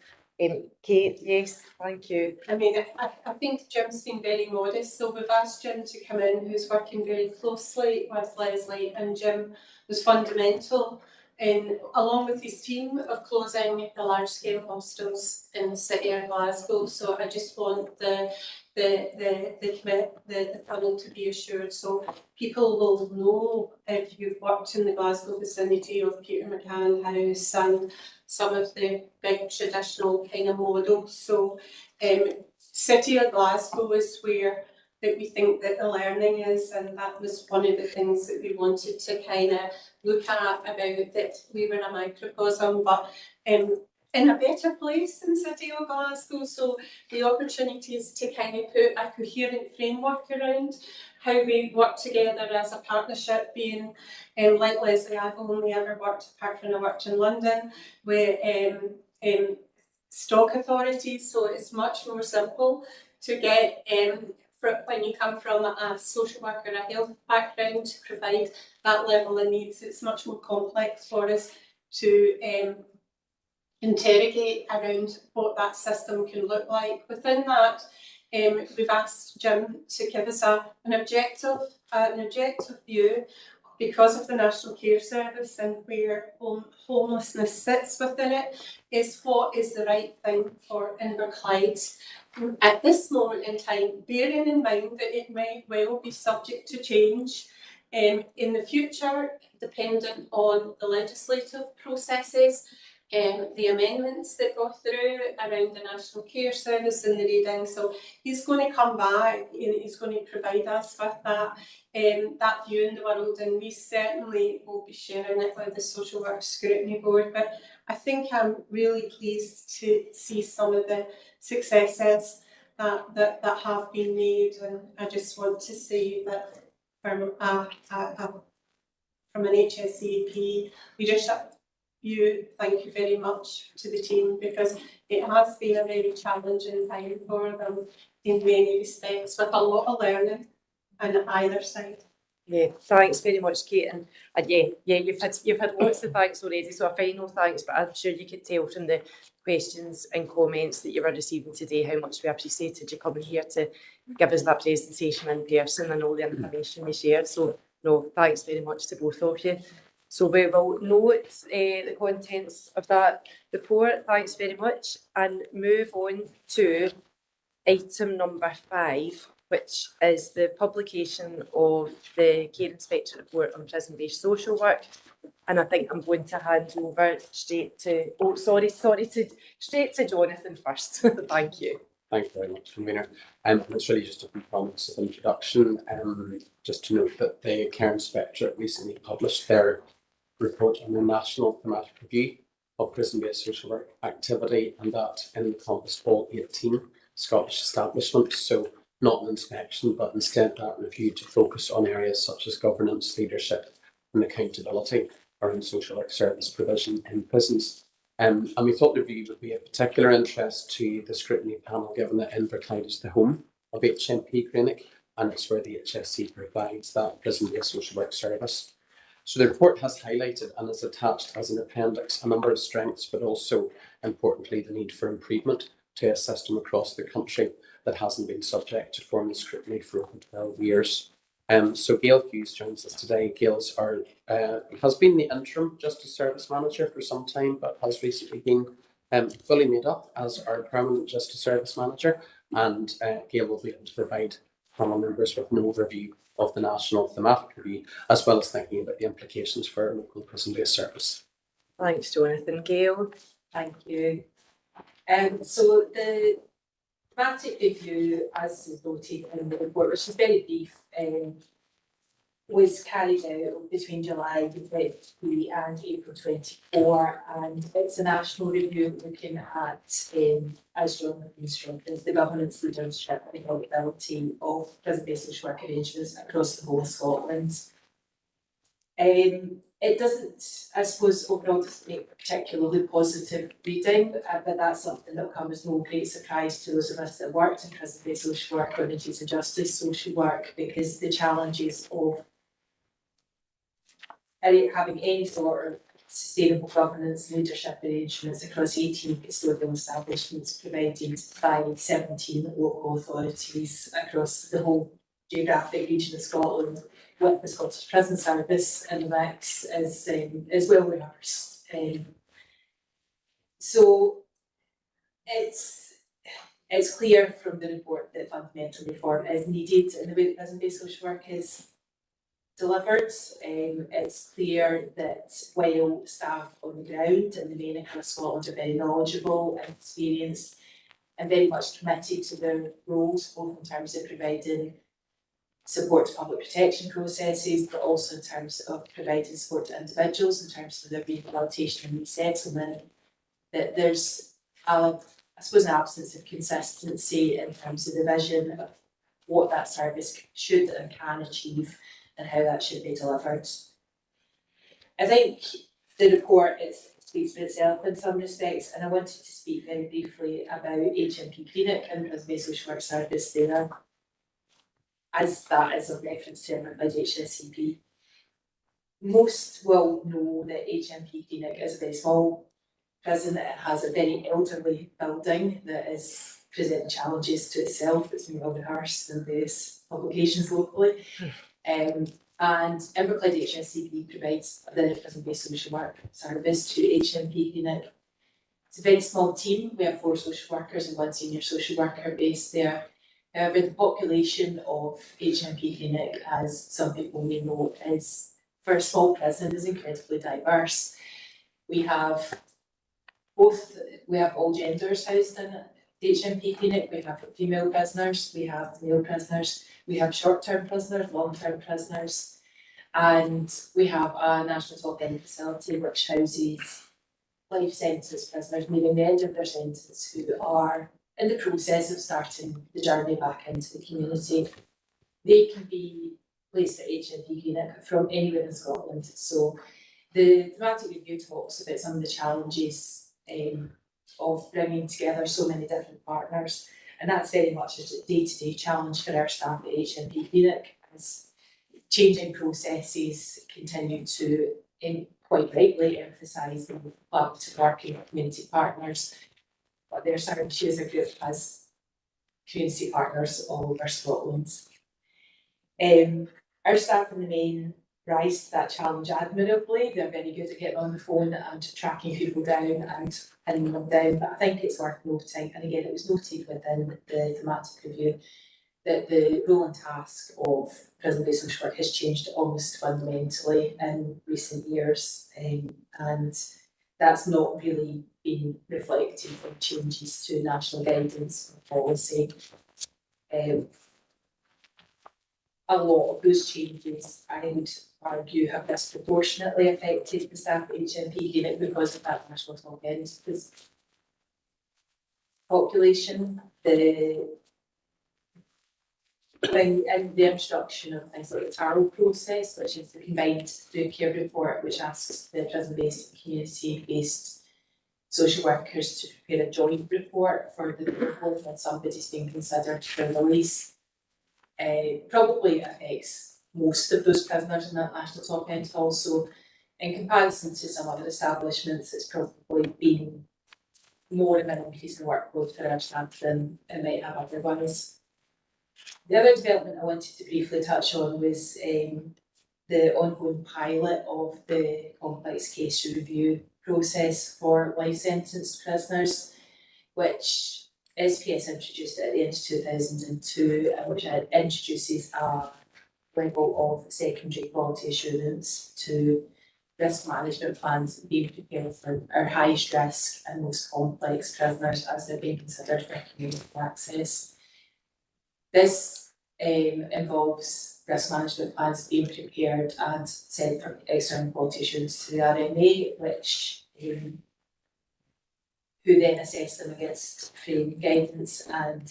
Kate, yes, thank you. I mean, I think Jim's been very modest, so we've asked Jim to come in, who's working very closely with Leslie, and Jim was fundamental in, along with his team, of closing the large-scale hostels in the city of Glasgow. So I just want the panel to be assured, so people will know if you've worked in the Glasgow vicinity of Peter McCann House and some of the big traditional kind of models. So City of Glasgow is where that we think that the learning is, and that was one of the things that we wanted to kind of look at, about that we were a microcosm, but in a better place than City of Glasgow. So the opportunities to kind of put a coherent framework around how we work together as a partnership, being like Leslie, I've only ever worked, apart from I worked in London, with stock authorities, so it's much more simple to get when you come from a social worker, a health background, to provide that level of needs. It's much more complex for us to interrogate around what that system can look like. Within that, we've asked Jim to give us an objective view, because of the National Care Service and where homelessness sits within it, is what is the right thing for Inverclyde at this moment in time, bearing in mind that it may well be subject to change in the future, dependent on the legislative processes, the amendments that go through around the National Care Service and the reading. So he's going to come back and he's going to provide us with that view in the world, and we certainly will be sharing it with the Social Work Scrutiny Board. But I think I'm really pleased to see some of the successes that have been made, and I just want to say that from an HSCP leadership, thank you very much to the team, because it has been a very challenging time for them in many respects, with a lot of learning on either side. Yeah, thanks very much, Kate, and you've had lots of thanks already, so a final thanks, but I'm sure you could tell from the questions and comments that you were receiving today how much we appreciated you coming here to give us that presentation in person and all the information you shared. So no, thanks very much to both of you. So we will note the contents of that report. Thanks very much, and move on to item number 5, which is the publication of the Care Inspector report on prison-based social work. And I think I'm going to hand over straight to, straight to Jonathan first. Thank you. Thank you very much, Convener. It's really just a few comments of introduction. Just to note that the Care Inspectorate recently published their report on the National Thematic Review of Prison-Based Social Work activity, and that encompassed all 18 Scottish establishments. So not an inspection, but instead that review to focus on areas such as governance, leadership and accountability around social work service provision in prisons. And we thought the review would be of particular interest to the scrutiny panel, given that Inverclyde is the home of HMP Clinic, and it's where the HSC provides that prison-based social work service. So the report has highlighted and is attached as an appendix a number of strengths, but also importantly the need for improvement to a system across the country that hasn't been subject to formal scrutiny for over 12 years. So Gail Hughes joins us today. Gail's has been the interim Justice Service Manager for some time, but has recently been fully made up as our permanent Justice Service Manager, and Gail will be able to provide panel members with an overview of the National Thematic Review, as well as thinking about the implications for local prison-based service. Thanks, Jonathan. Gail. Thank you. So the thematic review, as is noted in the report, which is very brief, was carried out between July 2023 and April 24, and it's a national review looking at, as Jonathan strengthens, the governance, leadership and accountability of prison-based social work arrangements across the whole of Scotland. It doesn't, I suppose, overall doesn't make particularly positive reading, but that's something that will come as no great surprise to those of us that worked in prison-based social work or duties of justice social work, because the challenges of having any sort of sustainable governance and leadership arrangements across 18 custodial establishments provided by 17 local authorities across the whole geographic region of Scotland, with the Scottish Prison Service in the mix, is well rehearsed. So it's clear from the report that fundamental reform is needed in the way that prison-based social work is delivered. It's clear that while staff on the ground in the main across Scotland are very knowledgeable and experienced and very much committed to their roles, both in terms of providing support to public protection processes, but also in terms of providing support to individuals in terms of their rehabilitation and resettlement, that there's I suppose an absence of consistency in terms of the vision of what that service should and can achieve and how that should be delivered. I think the report speaks for itself in some respects, and I wanted to speak very briefly about HMP Clinic and the prison-based social work service there, as that is of reference to by HSCP. Most will know that HMP Clinic is a very small prison. It has a very elderly building that is presenting challenges to itself. It's been well rehearsed in various publications locally. And Inverclyde HSCP provides the prison-based social work service to HMP Clinic. It's a very small team. We have 4 social workers and 1 senior social worker based there. However, the population of HMP Clinic, as some people may know, is, for a small prison, is incredibly diverse. We have all genders housed in the HMP Clinic. We have female prisoners, we have male prisoners, we have short-term prisoners, long-term prisoners, and we have a national top-end facility which houses life sentence prisoners nearing the end of their sentence who are in the process of starting the journey back into the community. They can be placed at HMP Clinic from anywhere in Scotland. So the thematic review talks about some of the challenges of bringing together so many different partners, and that's very much a day-to-day challenge for our staff at HMP Clinic, as changing processes continue to, quite rightly, emphasise the collaborative working with community partners, but their service user group has community partners all over Scotland. Our staff in the main rise to that challenge admirably. They're very good at getting on the phone and tracking people down and pinning them down, but I think it's worth noting, and again it was noted within the thematic review, that the role and task of prison-based social work has changed almost fundamentally in recent years, and that's not really been reflected in changes to national guidance or policy. A lot of those changes, I would argue, have disproportionately affected the staff at HMP unit because of that national top end population. The thing in the introduction of things like the TARO process, which is the combined do care report, which asks the prison-based and community-based social workers to prepare a joint report for the people when somebody's being considered for release, probably affects most of those prisoners in that national top end. Also, in comparison to some other establishments, it's probably been more of an increase in workload for our staff than it might have otherwise. The other development I wanted to briefly touch on was the ongoing pilot of the complex case review process for life sentence prisoners, which SPS introduced at the end of 2002, which introduces a level of secondary quality assurance to risk management plans being prepared for our highest risk and most complex prisoners as they're being considered for community access. This involves risk management plans being prepared and sent for external quality assurance to the RMA, which who then assess them against frame guidance. And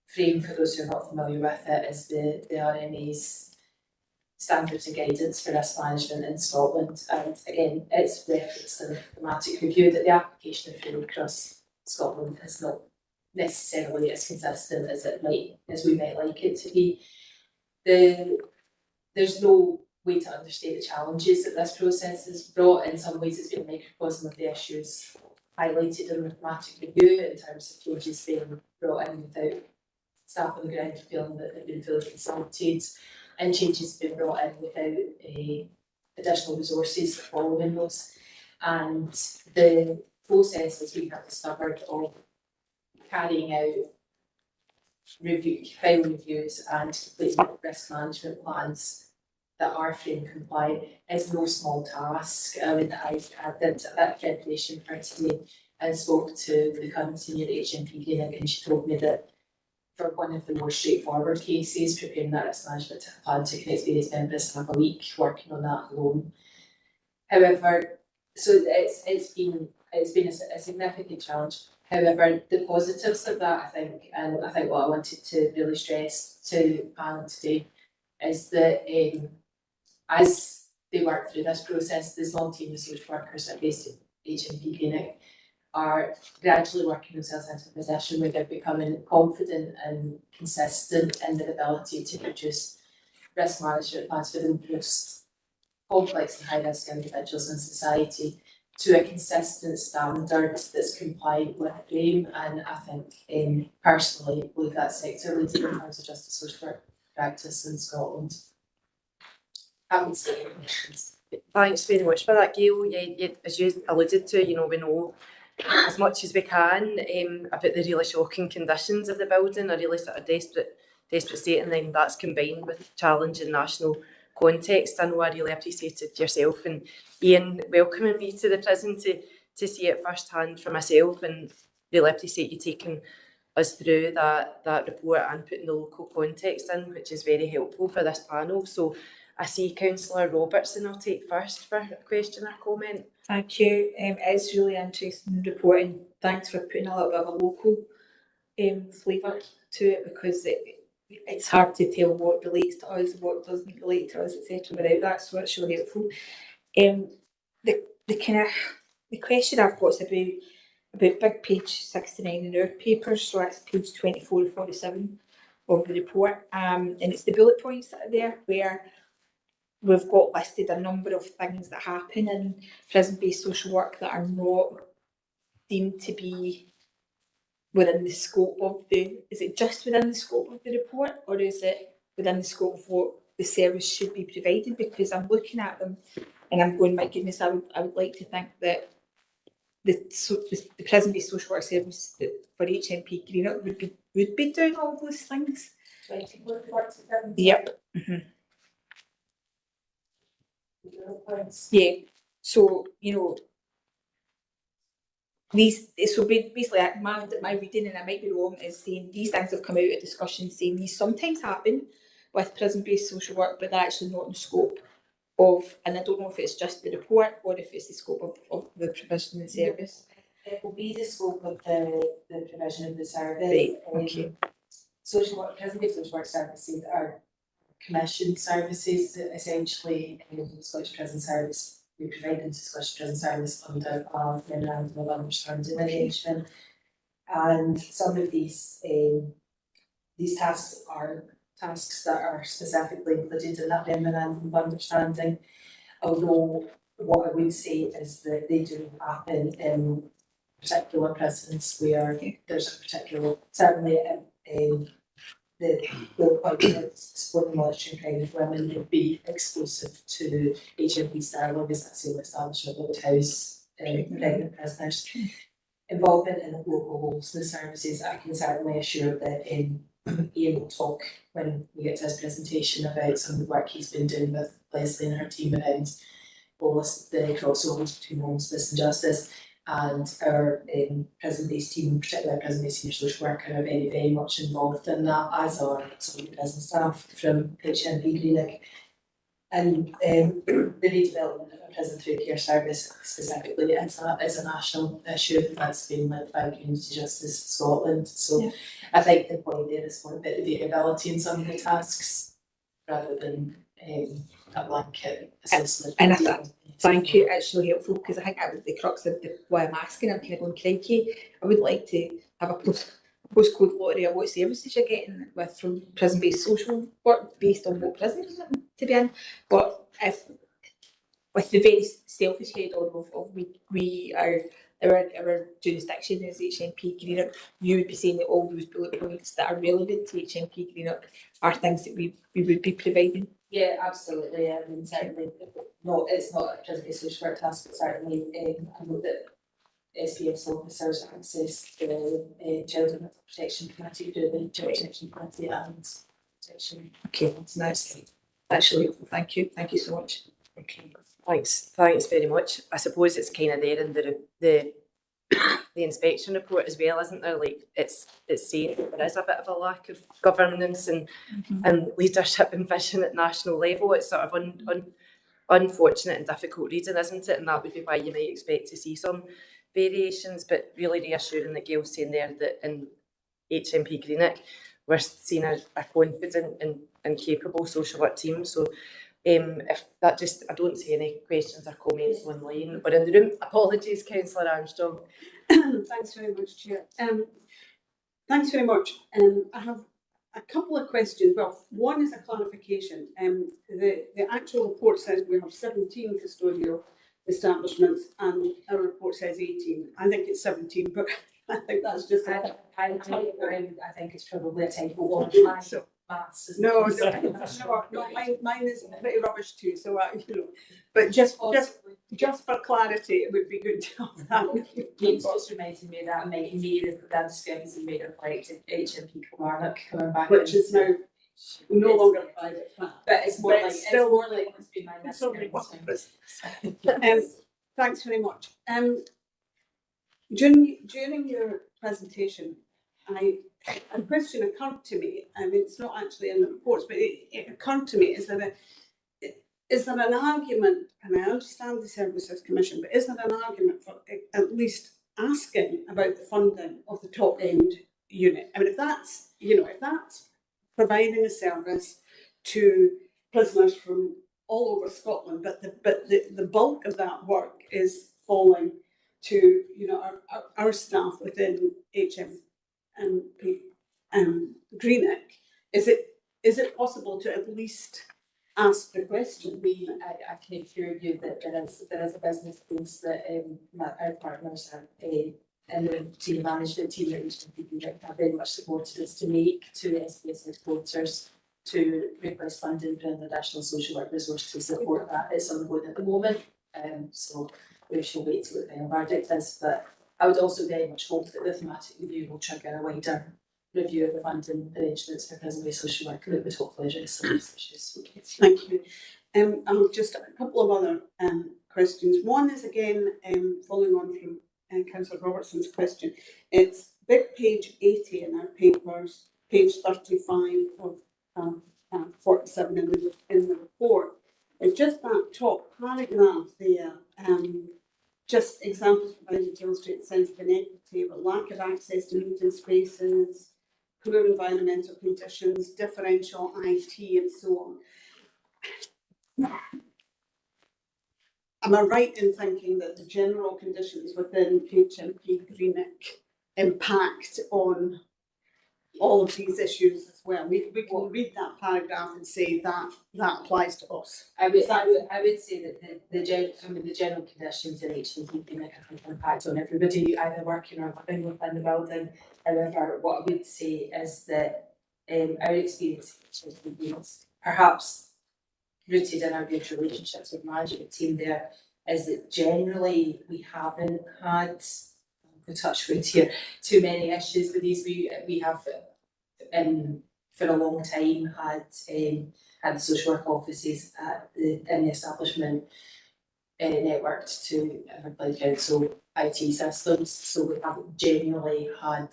frame, for those who are not familiar with it, is the RMA's standards and guidance for risk management in Scotland. And again, it's referenced in the thematic review that the application of frame across Scotland is not necessarily as consistent as we might like it to be. There's no way to understate the challenges that this process has brought. In some ways, it's been a microcosm of the issues highlighted in the thematic review in terms of changes being brought in without staff on the ground feeling that they've been fully consulted, and changes being brought in without additional resources following those. And the process, as we have discovered, of carrying out file reviews and completing risk management plans that are frame compliant is no small task. I did that preparation for today and spoke to the current senior at HMP clinic, and she told me that for one of the more straightforward cases, preparing that risk management plan took an experienced members have a week working on that alone. However, so it's been a significant challenge. However, the positives of that, I think what I wanted to really stress to the panel today is that as they work through this process, this long team of social workers that are based at HMP clinic are gradually working themselves into a position where they're becoming confident and consistent in their ability to produce risk management plans for the most complex and high-risk individuals in society to a consistent standard that's compliant with frame. And I think personally believe that sector leads in terms of justice social work practice in Scotland. Haven't seen any questions. Thanks very much for that, Gail. Yeah, as you alluded to, we know as much as we can about the really shocking conditions of the building, a really sort of desperate state, and then that's combined with challenging national context. I know I really appreciated yourself and Ian welcoming me to the prison to see it firsthand for myself, and really appreciate you taking us through that report and putting the local context in, which is very helpful for this panel. So I see Councillor Robertson will take first for a question or comment. Thank you. It's really interesting reporting. Thanks for putting a little bit of a local flavour to it, because it's hard to tell what relates to us, what doesn't relate to us, etc. without that, so it's really helpful. The question I've got is about big page 69 in our papers, so that's page 24 to 47 of the report, and it's the bullet points that are there where we've got listed a number of things that happen in prison-based social work that are not deemed to be within the scope of is it just within the scope of the report, or is it within the scope of what the service should be provided? Because I'm looking at them and I'm going, my goodness, I would like to think that the prison-based social work service for HMP Greenock would be doing all those things. Yep. Yeah. So, you know, basically my reading, and I might be wrong, is saying these things have come out of discussion saying these sometimes happen with prison-based social work, but they're actually not in the scope of, and I don't know if it's just the report or if it's the scope of the provision of the service. It will be the scope of the provision of the service. Right, okay. Social work, prison-based social work services are commissioned services that essentially the Scottish Prison Service, we provide them to Scottish Prison Service under our memorandum of understanding arrangement. And some of these tasks are tasks that are specifically included in that memorandum of understanding. Although what I would say is that they do happen in particular prisons where there's a particular, certainly the appointment supporting military and pregnant women would be exclusive to HMP Starlog, as that's the establishment that would house pregnant prisoners. Involvement in local homelessness services, I can certainly assure that Ian will talk when we get to his presentation about some of the work he's been doing with Leslie and her team around the crossovers between homelessness and justice. And our prison-based team, particularly our prison-based senior social worker, are very, very much involved in that, as are some of the prison staff from HMP Greenock. And the redevelopment of a prison through care service specifically is a national issue that's been led by Community Justice Scotland. So I think the point there is more about the variability in some of the tasks rather than a blanket assessment. And thank you, it's really helpful, because I think that was the crux of why I'm asking. I'm kind of going, crikey, I would like to have a postcode lottery of what services you're getting from prison-based social work based on what prison you're to be in. But if, with the very selfish head on of we are our jurisdiction is HMP Greenock, you would be saying that all those bullet points that are relevant to HMP Greenock are things that we would be providing. Yeah, absolutely. I mean, certainly, it's not a prison-based social work task, but certainly I know that SPS officers access the Children Protection Committee through the Child Protection Committee and Protection. Okay, nice. That's really helpful. Thank you. Thank you so much. Okay, thanks very much. I suppose it's kind of there in the inspection report as well, isn't there? Like it's saying there is a bit of a lack of governance and leadership and vision at national level. It's sort of unfortunate and difficult reading, isn't it? And that would be why you might expect to see some variations, but really reassuring that Gail's saying there that in HMP Greenock we're seeing a confident and capable social work team. So if that just, I don't see any questions or comments online or in the room. Apologies, Councillor Armstrong. Thanks very much, Chair. Thanks very much. I have a couple of questions. Well, one is a clarification. The actual report says we have 17 custodial establishments and our report says 18. I think it's 17, but I think that's just I think it's probably a typo. No, mine is pretty rubbish too. So but just for clarity, it would be good to have that. James just reminded me that maybe that discrepancy made it like to HMP Kilmarnock coming back, which is now no longer private, but it's more like still more like it's been my thanks very much. During your presentation, a question occurred to me. I mean, it's not actually in the reports, but it occurred to me: is there an argument? And I understand the Services Commission, but is there an argument for at least asking about the funding of the top end unit? I mean, if that's providing a service to prisoners from all over Scotland, but the bulk of that work is falling to our staff within HMP Greenock, is it possible to at least ask the question. I can assure you that there is a business case that our partners have and the senior management team that have very much supported us to make to SPS headquarters to request funding for an additional social work resource to support that. It's ongoing at the moment, so we shall wait to what the final verdict is. But I would also very much hope that the thematic review will trigger a wider review of the funding arrangements for prison-based social work that would hopefully address some of these issues. Thank you. Just a couple of other questions. One is again following on from Councillor Robertson's question. It's big page 80 in our papers, page 35 of 47 in the report. It's just that top paragraph there, just examples provided to illustrate the sense of inequity, but lack of access to meeting spaces, poor environmental conditions, differential IT and so on. Am I right in thinking that the general conditions within HMP Greenock impact on all of these issues as well? We can read that paragraph and say that applies to us. I would say that the general conditions in HMP Greenock have an impact on everybody either working or living within the building. However, what I would say is that our experience is perhaps rooted in our good relationships with management team there, is that generally we haven't had, I'll touch wood here, too many issues with these. We have for a long time had the social work offices in the establishment networked to Everglade Council IT systems, so we haven't generally had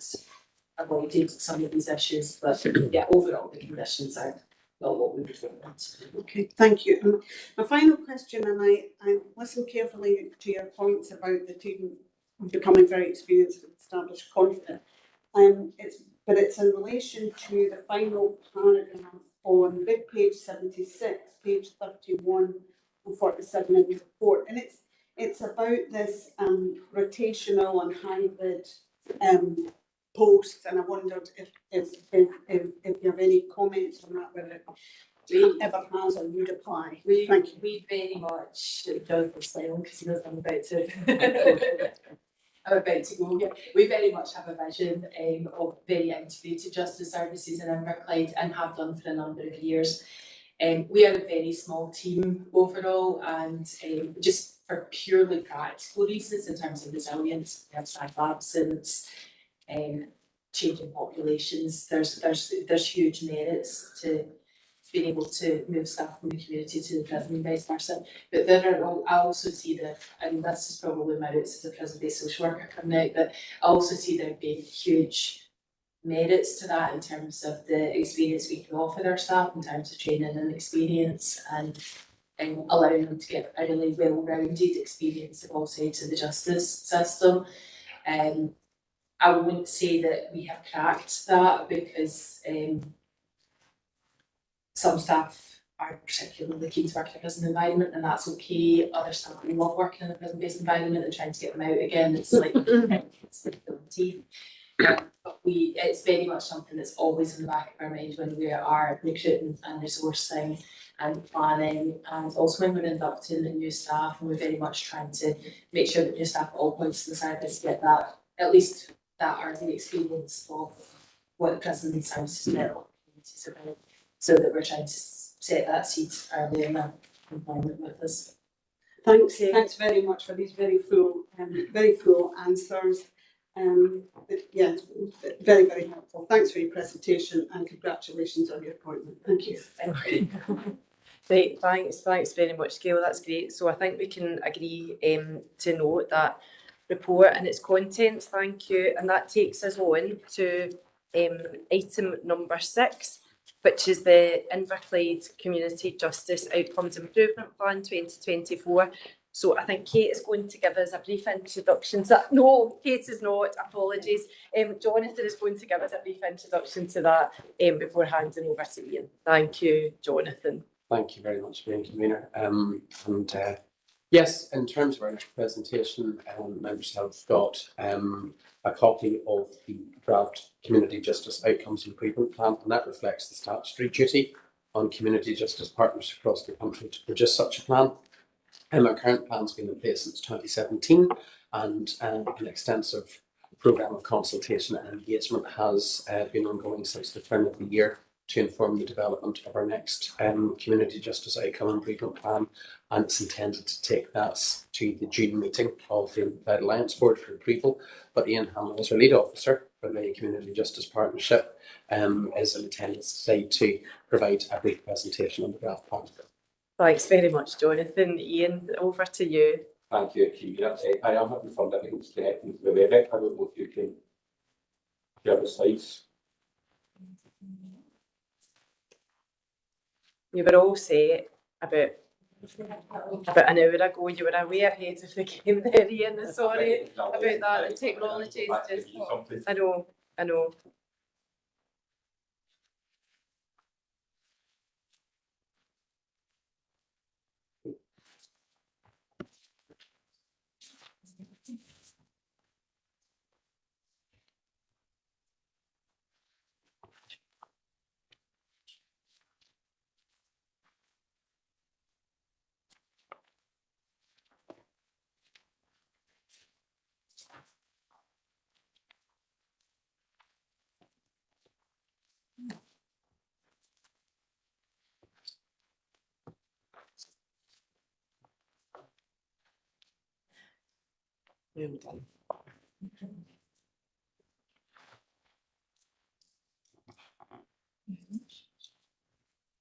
avoided some of these issues, but yeah, overall the conditions are not what we would want. Okay, thank you. And my final question, and I listened carefully to your points about the team becoming very experienced and established confident. It's in relation to the final paragraph on big page 76, page 31 and 47 in the report, and it's about this rotational and hybrid posts, and I wondered if you have any comments on that, whether it ever has or would apply. Thank you. We very much, Jonathan smiling because he knows I'm about to go. Yeah. We very much have a vision of very integrated justice services in Everglade and have done for a number of years. We are a very small team overall, and just for purely practical reasons in terms of resilience, we have staff absence, changing populations. There's huge merits to being able to move staff from the community to the prison and vice versa. But I also see that, and this is probably my roots as a prison-based social worker coming out, but I also see there being huge merits to that in terms of the experience we can offer our staff in terms of training and experience, and allowing them to get a really well-rounded experience of all sides of the justice system. I wouldn't say that we have cracked that because some staff are particularly keen to work in a prison environment, and that's okay. Other staff love working in a prison-based environment, and trying to get them out again, it's like it's like the teeth. But it's very much something that's always in the back of our mind when we are recruiting and resourcing and planning, and also when we're inducting the new staff, and we're very much trying to make sure that new staff at all points in the service get that, at least that early experience of what the prison services network is about, so that we're trying to set that seed early in the employment with us. Thanks very much for these very full answers. Yeah, very, very helpful. Thanks for your presentation and congratulations on your appointment. Thank you. Thank you. Right, thanks very much, Gail. That's great. So I think we can agree to note that report and its contents. Thank you. And that takes us on to item number 6, which is the Inverclyde Community Justice Outcomes Improvement Plan 2024. So I think Kate is going to give us a brief introduction to that. No, Kate is not, apologies. Jonathan is going to give us a brief introduction to that before handing over to Ian. Thank you, Jonathan. Thank you very much, being convener. Yes, in terms of our initial presentation, members have got a copy of the draft Community Justice Outcomes Improvement Plan, and that reflects the statutory duty on community justice partners across the country to produce such a plan. Our current plan's been in place since 2017, and an extensive programme of consultation and engagement has been ongoing since the turn of the year to inform the development of our next community justice outcome improvement plan, and it's intended to take that to the June meeting of the Unified Alliance Board for approval. But Ian Hamill, as our lead officer for the Community Justice Partnership, is in attendance today to provide a brief presentation on the draft plan. Thanks very much, Jonathan. Ian, over to you. Thank you, Keira. I am having some difficulties connecting to the WebEx. I don't know if you can share the slides. You were all set about an hour ago. You were way ahead of the game there, Ian. Sorry about that. The technology is just... I know. Well done.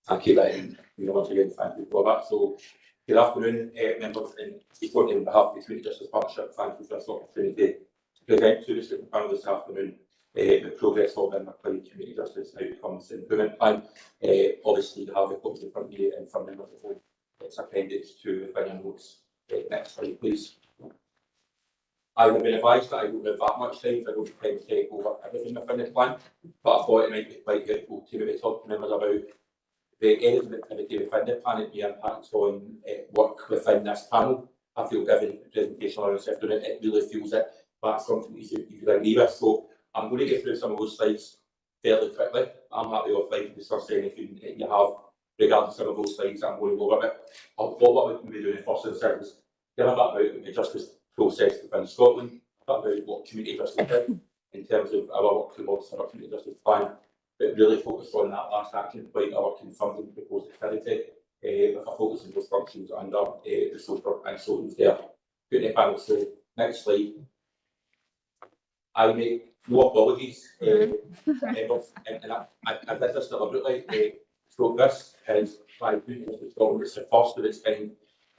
Thank you, Ryan. Once again, thank you for that. So, good afternoon, members, and speaking on behalf of the Community Justice Partnership. Thank you for this opportunity to present to the sitting panel this afternoon the progress of the McLean Community Justice Outcomes Improvement Plan. Obviously, you have the copies in front of you and from the microphone. It's appendix to the final notes. Next slide, please. I have been advised that I don't have that much time, so I don't intend to take over everything within the plan, but I thought it might be quite helpful to maybe talk to members about the areas of activity within the plan and the impacts on work within this panel. I feel given the presentation on this afternoon, it really feels that that's something you could agree with. So I'm going to get through some of those slides fairly quickly. I'm happy offline to discuss anything you have regarding some of those slides. I'm going to go over it. What we can be doing first is tell about the justice process within Scotland, about what community justice is in terms of our work towards our community justice plan, but really focus on that last action point, our funding proposed activity, with a focus on those functions under the social and so there. Good panel. So next slide. I make no apologies, and I did this deliberately. So this is by Community Justice Scotland. It's the first of its kind.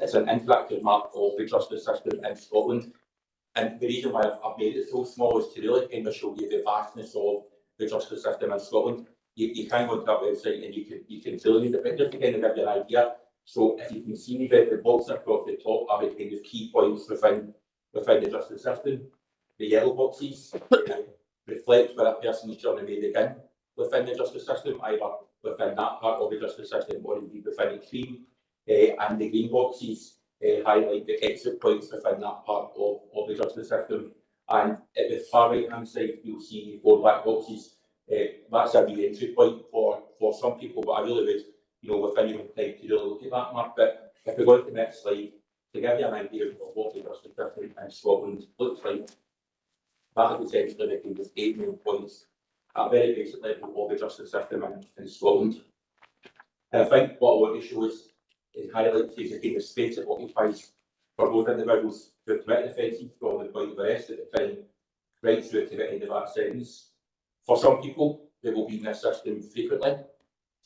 It's an interactive map of the justice system in Scotland. And the reason why I've made it so small is to really kind of show you the vastness of the justice system in Scotland. You can go to that website and you can fill in the picture to kind of give you an idea. So if you can see the boxes across the top are the kind of key points within the justice system. The yellow boxes reflect where a person's journey may begin within the justice system, either within that part of the justice system or indeed within the cream. And the green boxes highlight the exit points within that part of the justice system. And at the far right hand side, you'll see 4 black boxes. That's a re-entry point for some people, but I really would, within your time to really look at that map. But if we go to the next slide, to give you an idea of what the justice system in Scotland looks like, that is essentially the kind of 8 main points at a very basic level of the justice system in Scotland. And I think what I want to show is highlight the kind of space it occupies for both individuals who have committed offences from the point of arrest at the time right through to the end of that sentence. For some people, they will be in this system frequently.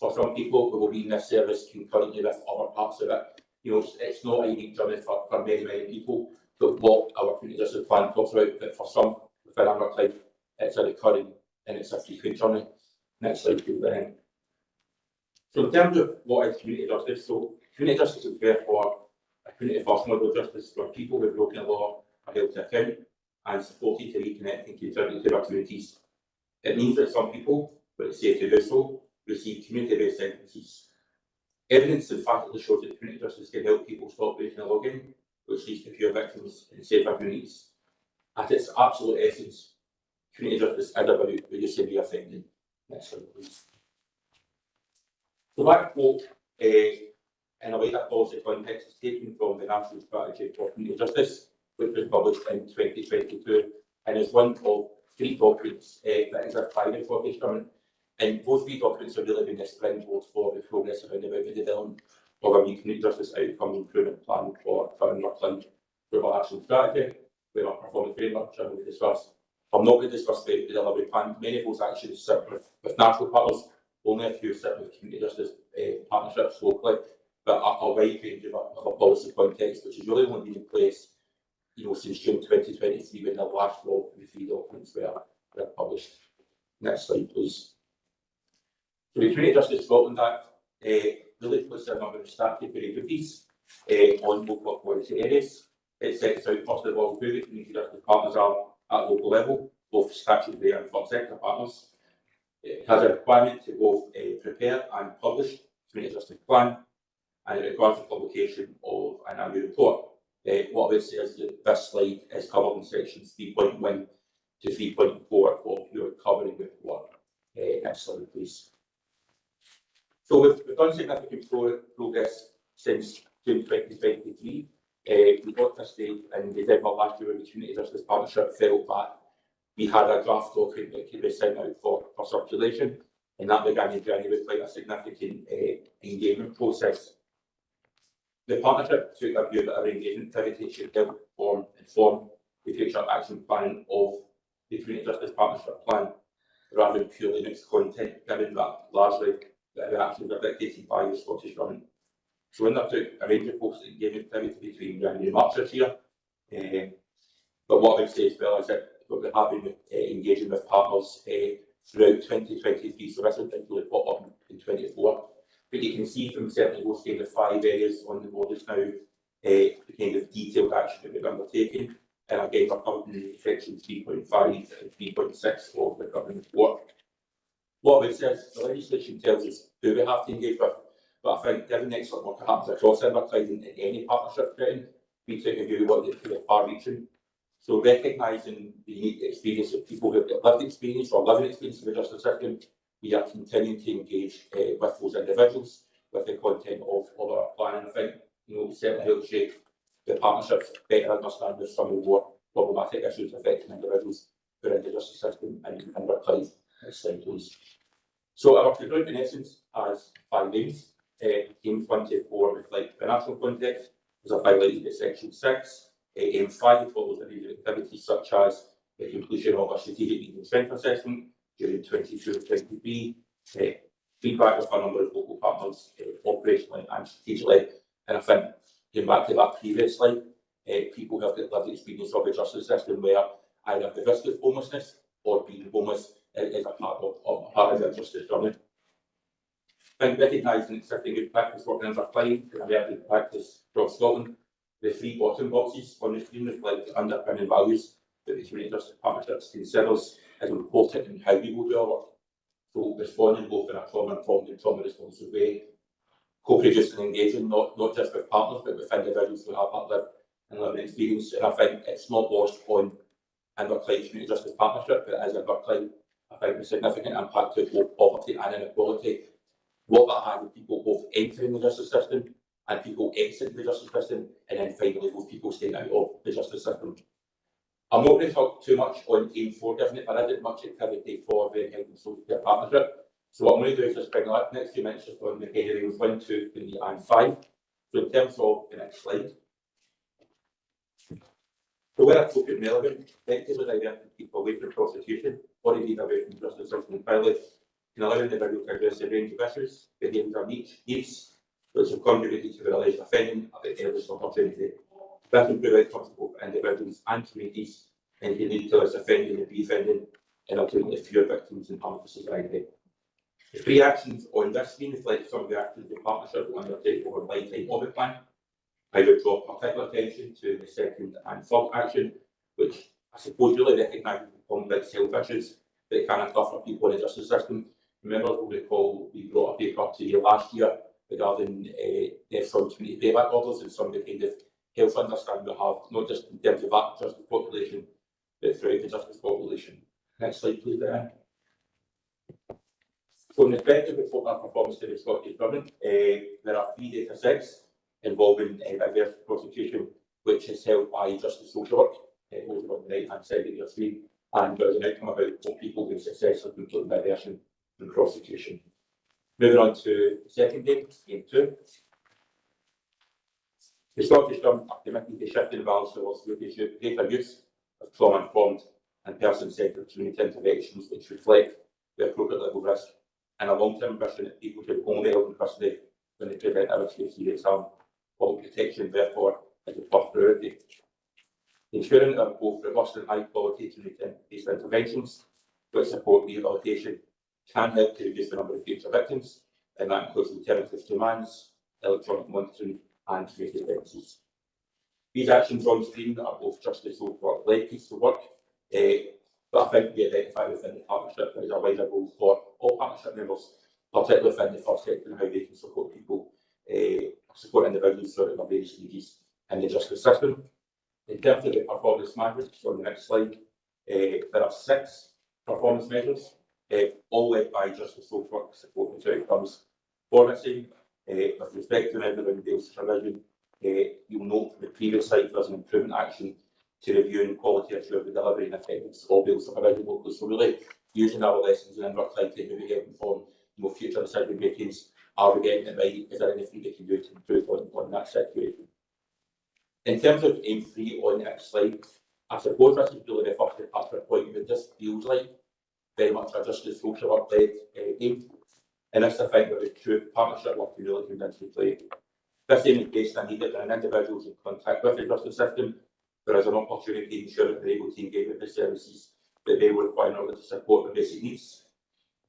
For some people, they will be in this service concurrently with other parts of it. It's not a unique journey for many, many people, but what our community justice plan talks about, that for some within our life, it's a recurring and it's a frequent journey. Next slide, please, then. So in terms of what is community justice, so community justice is therefore a community first model of justice where people who have broken the law are held to account and supported to reconnect and contribute to their communities. It means that some people, when it's safe to do so, receive community-based sentences. Evidence emphatically shows that community justice can help people stop breaking the law again, which leads to fewer victims and safer communities. At its absolute essence, community justice is about reducing reoffending. Next slide, please. So that quote, in a way that policy context is taken from the National Strategy for Community Justice, which was published in 2022, and is one of 3 documents that is required for this government. And those 3 documents have really been the springboard for the progress around about the development of a new community justice outcome improvement plan for Northland through our action strategy, where our performance framework, which I'm going to discuss. I'm not going to discuss the delivery plan. Many of those actions sit with national partners, only a few sit with community justice partnerships locally, but a wide range of a policy context, which has really only been in place, since June 2023, when the last of the 3 documents were published. Next slide, please. So the Community Justice Scotland Act really puts a number of statutory duties on local authority areas. It sets out, first of all, who the community justice partners are at local level, both statutory and third sector partners. It has a requirement to both prepare and publish community justice plan, and it requires the publication of an annual report. What I would say is that this slide is covered in sections 3.1 to 3.4 of your covering report. Next slide, please. So we've done significant progress since June 2023. We got to a stage in December last year where the Community Justice Partnership felt that we had a draft document that could be sent out for circulation, and that began in January with quite a significant engagement process. The partnership took a view that our engagement activity should help inform the future action plan of the Community Justice Partnership Plan, rather than purely mixed content, given that largely the actions are dictated by the Scottish Government. So we undertook a range of post engagement activity between January and March this year. But what I would say as well is that we have been engaging with partners throughout 2023, so this is really put up in 24. But you can see from certainly those kind of 5 areas on the board just now, the kind of detailed action that we've undertaken. And again, we're covered in section 3.5 and 3.6 of the government report. What we say is the legislation tells us who we have to engage with, but I think given the excellent work that happens across advertising in any partnership setting, we take a view what is far-reaching. So recognising the unique experience of people who have got lived experience or living experience in the justice system, we are continuing to engage with those individuals with the content of our plan. And I think it certainly helps shape the partnerships better understand of some of the more problematic issues affecting individuals who are in the justice system and their clients. Next slide, please. So our group in essence has 5 aims. Aim 1 to 4 reflect the national context, as I've highlighted in section 6. Aim 5 follows a range of activities such as the completion of a strategic need and strength assessment during 22-23, feedback with a number of local partners operationally and strategically. And I think, going back to that previous slide, people who have got lived experience of the justice system where either the risk of homelessness or being homeless is a part of their justice journey. I think recognising accepting good practice working as a client and emerging practice across Scotland, the 3 bottom boxes on the screen reflect the underpinning values that the Community Justice Partnerships considers as important in how we will do our work. So responding both in a trauma-informed and trauma-responsive way, co-producing and engaging not just with partners but with individuals who have that living experience. And I think it's not lost on Inverclyde Community Justice Partnership, but as Inverclyde, I think the significant impact of both poverty and inequality, what that has with people both entering the justice system and people exiting the justice system, and then finally those people staying out of the justice system. I'm not going to talk too much on Aim 4, given it, but I did much activity for the Health and Social Care Partnership. So what I'm going to do is just bring the next few minutes just on the headings 1, 2, 3 and 5. So in terms of the next slide. So where appropriate and relevant, effectively diverting people away from prostitution or indeed away from justice system entirely can allow individuals to address a range of issues, behaviours and needs, which have contributed to the alleged offending at the earliest opportunity. This can provide comfortable for individuals and communities and can lead to less offending and re-offending and ultimately fewer victims and harm to society. The 3 actions on this screen reflect some of the actions the partnership will undertake over the lifetime of the plan. I would draw particular attention to the 2nd and 3rd action, which I suppose really recognises the complex health issues that can occur for people in the justice system. Remember, we'll recall we brought a paper to you last year regarding deaths from community payback orders and some of the kind of health understanding we have, not just in terms of that justice population, but throughout the justice population. Next slide, please, Diane. So in respect of reporting our performance to the Scottish Government, there are 3 data sets involving diverse prosecution, which is held by Justice Social Work, over on the right-hand side of your screen, and there's an outcome about what people who successfully completed diversion and prosecution. Moving on to the second game 2. The Scottish Government are committed to shifting the balance towards greater use of trauma-informed and person-centred community interventions which reflect the appropriate level of risk, and a long-term vision that people should only be held in custody when they prevent a risk of serious harm. Public protection, therefore, is a top priority. Ensuring that both robust and high-quality community-based interventions which support rehabilitation can help to reduce the number of future victims, and that includes alternative demands, electronic monitoring, and community services. These actions on screen are both Justice Social Work-led pieces of work, but I think we identify within the partnership there is a wider role for all partnership members, particularly within the first sector and how they can support people, support individuals throughout their various stages in the justice system. In terms of the performance management, on the next slide, there are 6 performance measures, all led by Justice Social Work supporting 2 outcomes. For the same, with respect to an individual bail supervision, you'll note from the previous slide there's an improvement action to reviewing quality assured the delivery and effectiveness of bail supervision locally. So really using our lessons and work like to maybe help inform future decision makings. Are we getting it right? Is there anything we can do to improve on that situation? In terms of aim 3 on the next slide, I suppose this is really the first departure point, but this feels like very much a Justice Social Work-led aim. And this, I think, with the true partnership work we really comes into play. This aim is based on needed when individuals in contact with the justice system, there is an opportunity to ensure that they're able to engage with the services that they will require in order to support their basic needs,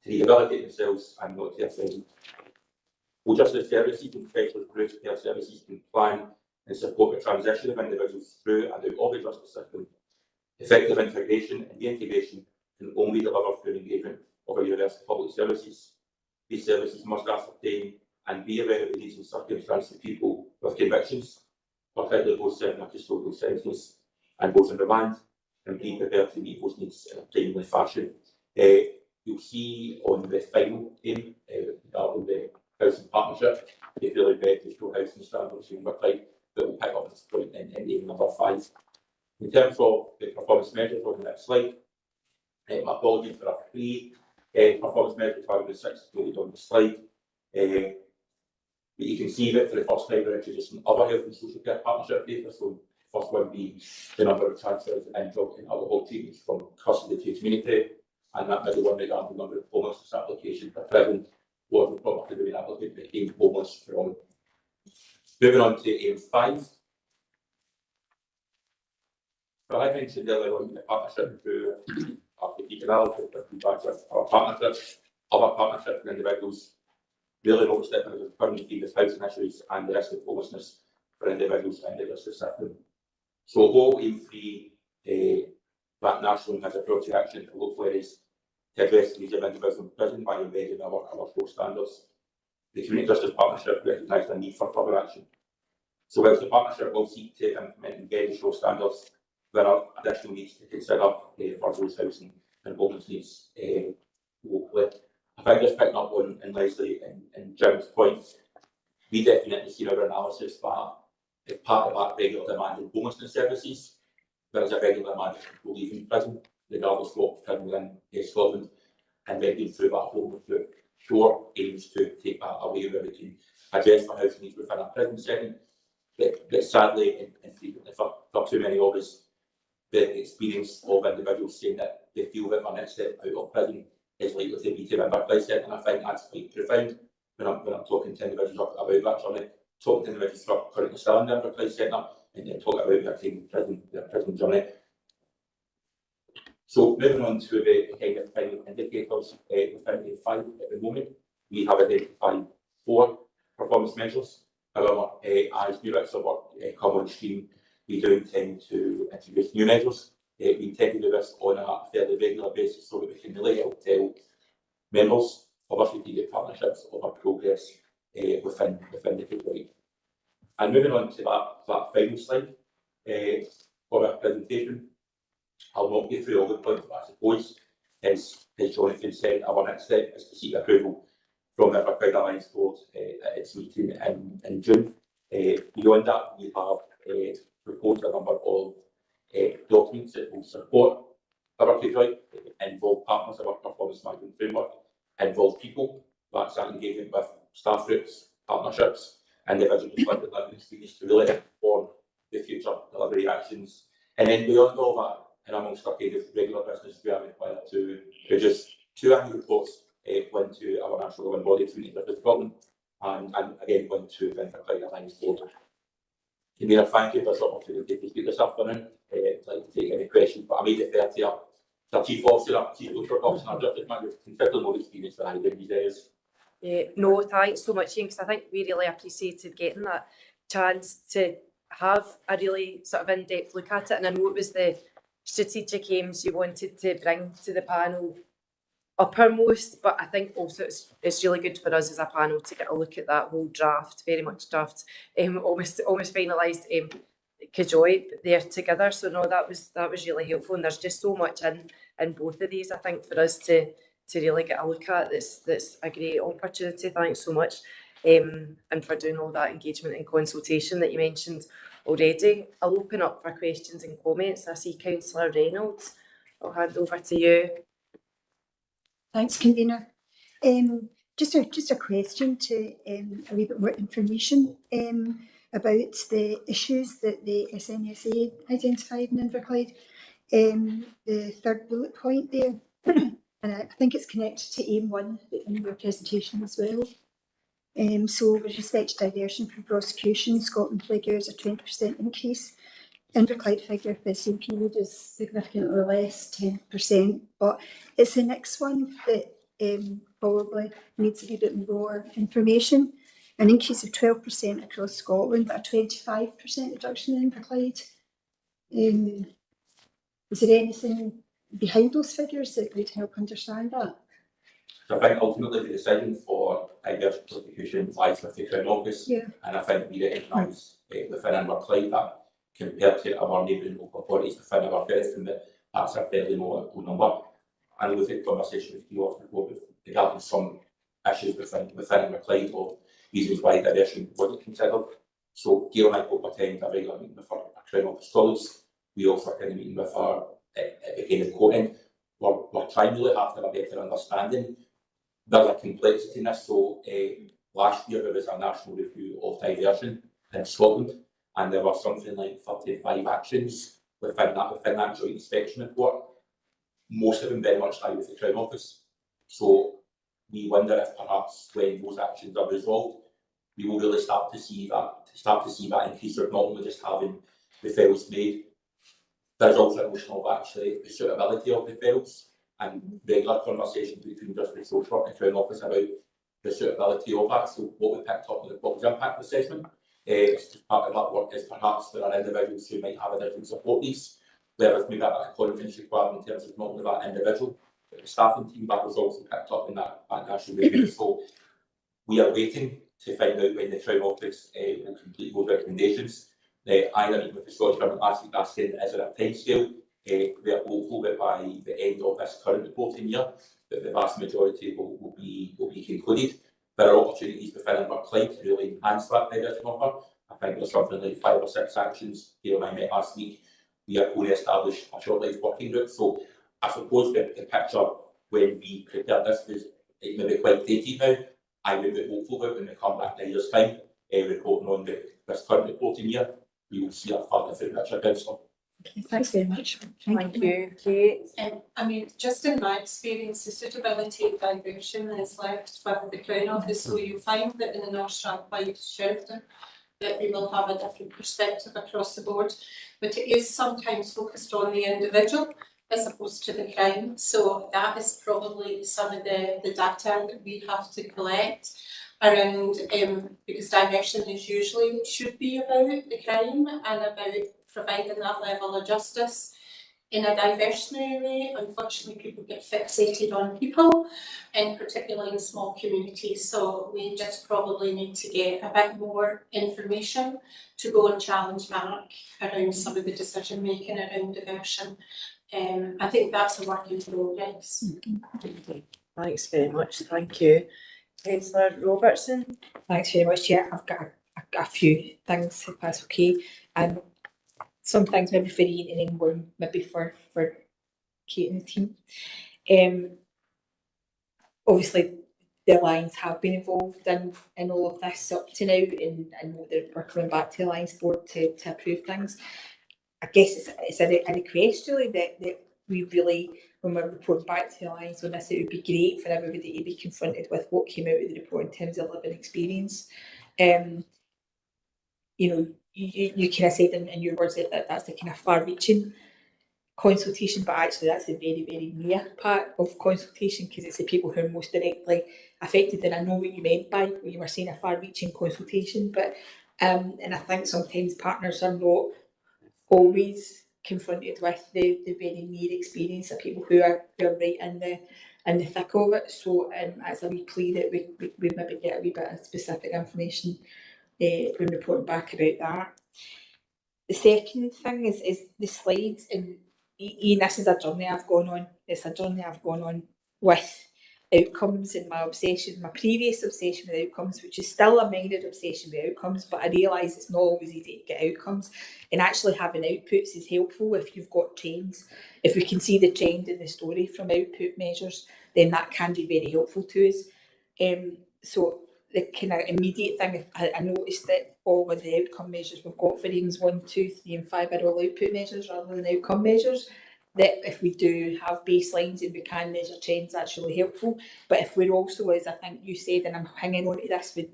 to rehabilitate themselves and not to offend. Well, justice services and specialist group care services can plan and support the transition of individuals through and out of the justice system. Effective integration and reintegration can only be delivered through engagement of our universal public services. These services must ascertain and be aware of the needs and circumstances of people with convictions, particularly those serving a custodial sentence and those in remand, and be prepared to meet those needs in a timely fashion. You'll see on the final aim, regarding the housing partnership, they really bet to show housing standards in Wicklight that will pick up this point in aim number 5. In terms of the performance measures on the next slide, my apologies for our 3 performance measures out of the 6 included on the slide. But you can see that for the first time we're introducing other health and social care partnership data. So the first one being the number of transfers and drug and alcohol treatments from custody to community, and that middle one regarding the number of homelessness applications per prison was the property of an applicant became homeless from. Moving on to aim 5. So I mentioned earlier on the partnership through our strategic analysis with our partnerships, other partnerships with individuals, really noticed that there was currently previous housing issues and the risk of homelessness for individuals in the justice system. So although aim 3, that national has a priority action for local areas to address the needs of individuals in prison by embedding our core standards, the Community Justice Partnership recognised a need for further action. So whilst the partnership will seek to implement and embed the standards, there are additional needs to consider for those housing and homeless needs locally. I think just picking up on Leslie and Jim's point, we definitely see our analysis that as part of that regular demand in homelessness services, there is a regular demand for people leaving prison, regardless of what prison within Scotland, and then going through that whole through sure aims to take that away where we can address the housing needs within a prison setting. But sadly, and frequently for too many of us, the experience of individuals saying that they feel that their next step out of prison is likely to be to a workplace setting, and I think that's quite profound when I'm talking to individuals about that journey, talking to individuals who are currently still in their workplace setting and then talking about their prison journey. So moving on to the kind of final indicators within aim 5 at the moment, we have identified 4 performance measures. However, as new bits of work come on stream, we do intend to introduce new measures. We intend to do this on a fairly regular basis so that we can really help tell members of our strategic partnerships of our progress within the group. And moving on to that final slide for our presentation, I'll not go through all the points, but I suppose as Jonathan said, our next step is to seek approval from the Inverclyde Alliance Board at its meeting in June. Beyond that, we have proposed a number of documents that will support our KPI, involve partners of our performance management framework, involve people, that's that engagement with staff groups, partnerships, individuals with living experience to really inform the future delivery actions. And then beyond all that, and amongst our kind of regular business, we are required to produce 2 annual reports, one to our national governing body, Community Service Scotland, and again one to the Inverclyde Alliance Board. Convener, thank you for this opportunity to speak this afternoon. I'd like to take any questions, but I may defer to our Chief Officer, Chief Social Officer, and our Justice Manager with considerably more experience than I do these days. No, thanks so much, Ian, because I think we really appreciated getting that chance to have a really sort of in-depth look at it, and I know it was the strategic aims you wanted to bring to the panel uppermost, but I think also it's really good for us as a panel to get a look at that whole draft, very much draft, almost finalised Cajoy there together. So no, that was really helpful, and there's just so much in both of these, I think, for us to really get a look at. That's a great opportunity. Thanks so much, and for doing all that engagement and consultation that you mentioned already. I'll open up for questions and comments. I see Councillor Reynolds. I'll hand over to you. Thanks, Convener. Just a question to a wee bit more information about the issues that the SNSA identified in Inverclyde. The third bullet point there, and I think it's connected to aim 1 in your presentation as well. So with respect to diversion from prosecution, Scotland figures a 20% increase. Inverclyde figure for the same period is significantly less, 10%, but it's the next one that probably needs a wee bit more information. An increase of 12% across Scotland, but a 25% reduction in Inverclyde. Is there anything behind those figures that would help understand that? So I think ultimately the decision for diversion prosecution lies with the Crown Office, and I think we recognise within Inverclyde that compared to our neighbouring local authorities within our federation, that's a fairly low number. I know we've had conversation with you often before regarding some issues within Inverclyde of reasons why diversion wasn't considered. So Gail and I both attend a regular meeting with our Crown Office colleagues. We also attend a meeting with our kind of court-end. We're trying really hard to have a better understanding. There's a complexity in this. So last year there was a national review of diversion in Scotland, and there were something like 35 actions within that joint inspection report. Most of them very much lie with the Crown Office. So we wonder if perhaps when those actions are resolved, we will really start to see that increase of not only just having referrals made. There's also a notion of actually the suitability of referrals and regular conversations between Justice Social and the Crown Office about the suitability of that. So what we picked up in the Public Impact Assessment, part of that work is perhaps there are individuals who might have a different support needs, whereas maybe a conference required in terms of not only that individual, but the staffing team. That was also picked up in that national review. So we are waiting to find out when the Crown Office will complete those recommendations. I had a meeting with the Scottish Government last week asking, is there a timescale? We are hopeful that by the end of this current reporting year, that the vast majority will be concluded. There are opportunities within Inverclyde to really enhance that diversion offer. I think there's something like 5 or 6 actions. Gail and I met last week. We are going to establish a short-lived working group. So I suppose the picture when we prepared this was it may be quite dated now. I would be hopeful that when we come back in a year's time, reporting on this current reporting year, we will see a further through Richard Council. Okay, thanks very much. Thank you, Kate. I mean, just in my experience, the suitability of diversion is left with the Crown Office, so you find that in the North Strathclyde Sheriffdom that we will have a different perspective across the board, but it is sometimes focused on the individual as opposed to the crime. So that is probably some of the data that we have to collect around, because diversion is usually should be about the crime and about providing that level of justice in a diversionary way. Unfortunately, people get fixated on people, and particularly in small communities. So we just probably need to get a bit more information to go and challenge Mark around some of the decision making around diversion. I think that's a work in progress. Thanks very much, thank you. Councillor Robertson? Thanks very much, Chair. I've got a few things, if that's okay. Some things maybe for Ian and then one maybe for Kate and the team. Obviously, the Alliance have been involved in all of this up to now, and we're coming back to the Alliance Board to approve things. I guess it's a request really that we really, when we're reporting back to the Alliance on this, it would be great for everybody to be confronted with what came out of the report in terms of living experience. You know, you kind of said in your words that that's the kind of far-reaching consultation, but actually that's the very, very near part of consultation, because it's the people who are most directly affected. And I know what you meant by when you were saying a far-reaching consultation, but and I think sometimes partners are not always confronted with the very near experience of people who are right in the thick of it. So it's a wee plea that we maybe get a wee bit of specific information when reporting back about that. The second thing is the slides, and Ian, this is a journey I've gone on. It's a journey I've gone on with outcomes and my previous obsession with outcomes, which is still a minded obsession with outcomes, but I realise it's not always easy to get outcomes, and actually having outputs is helpful if you've got trends. If we can see the trend in the story from output measures, then that can be very helpful to us. So the kind of immediate thing, I noticed that all of the outcome measures we've got for aims 1, 2, 3 and 5 are all output measures rather than outcome measures. That if we do have baselines and we can measure trends, that's really helpful. But if we're also, as I think you said, and I'm hanging on to this with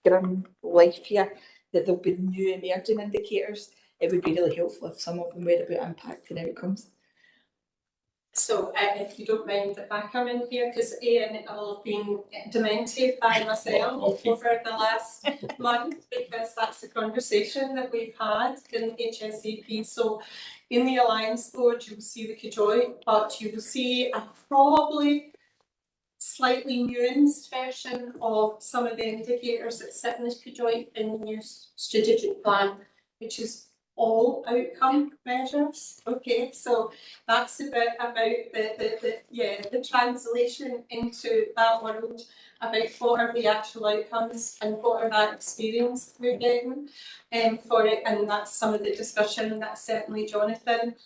grim life here, that there'll be new emerging indicators, it would be really helpful if some of them were about impact and outcomes. So if you don't mind if I come in here, because Ian will have been demented by myself over the last month, because that's the conversation that we've had in HSAP. So in the Alliance Board, you'll see the CJOI, but you will see a probably slightly nuanced version of some of the indicators that sit in the CJOI in the new strategic plan, which is all outcome measures. Okay, so that's a bit about the translation into that world about what are the actual outcomes and what are that experience we're getting for it, and that's some of the discussion that certainly Jonathan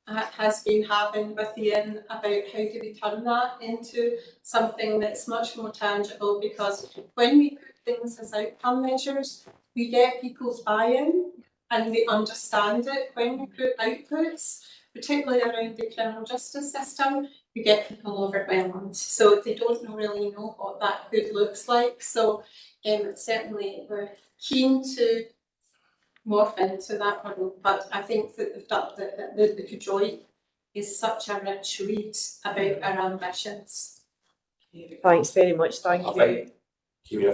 has been having with Ian about how do we turn that into something that's much more tangible, because when we put things as outcome measures, we get people's buy-in and they understand it. When we put outputs, particularly around the criminal justice system, we get people overwhelmed. So they don't really know what that good looks like. So certainly we're keen to morph into that world, but I think that the CJOI is such a rich read about our ambitions. Thanks very much, thank you. I think,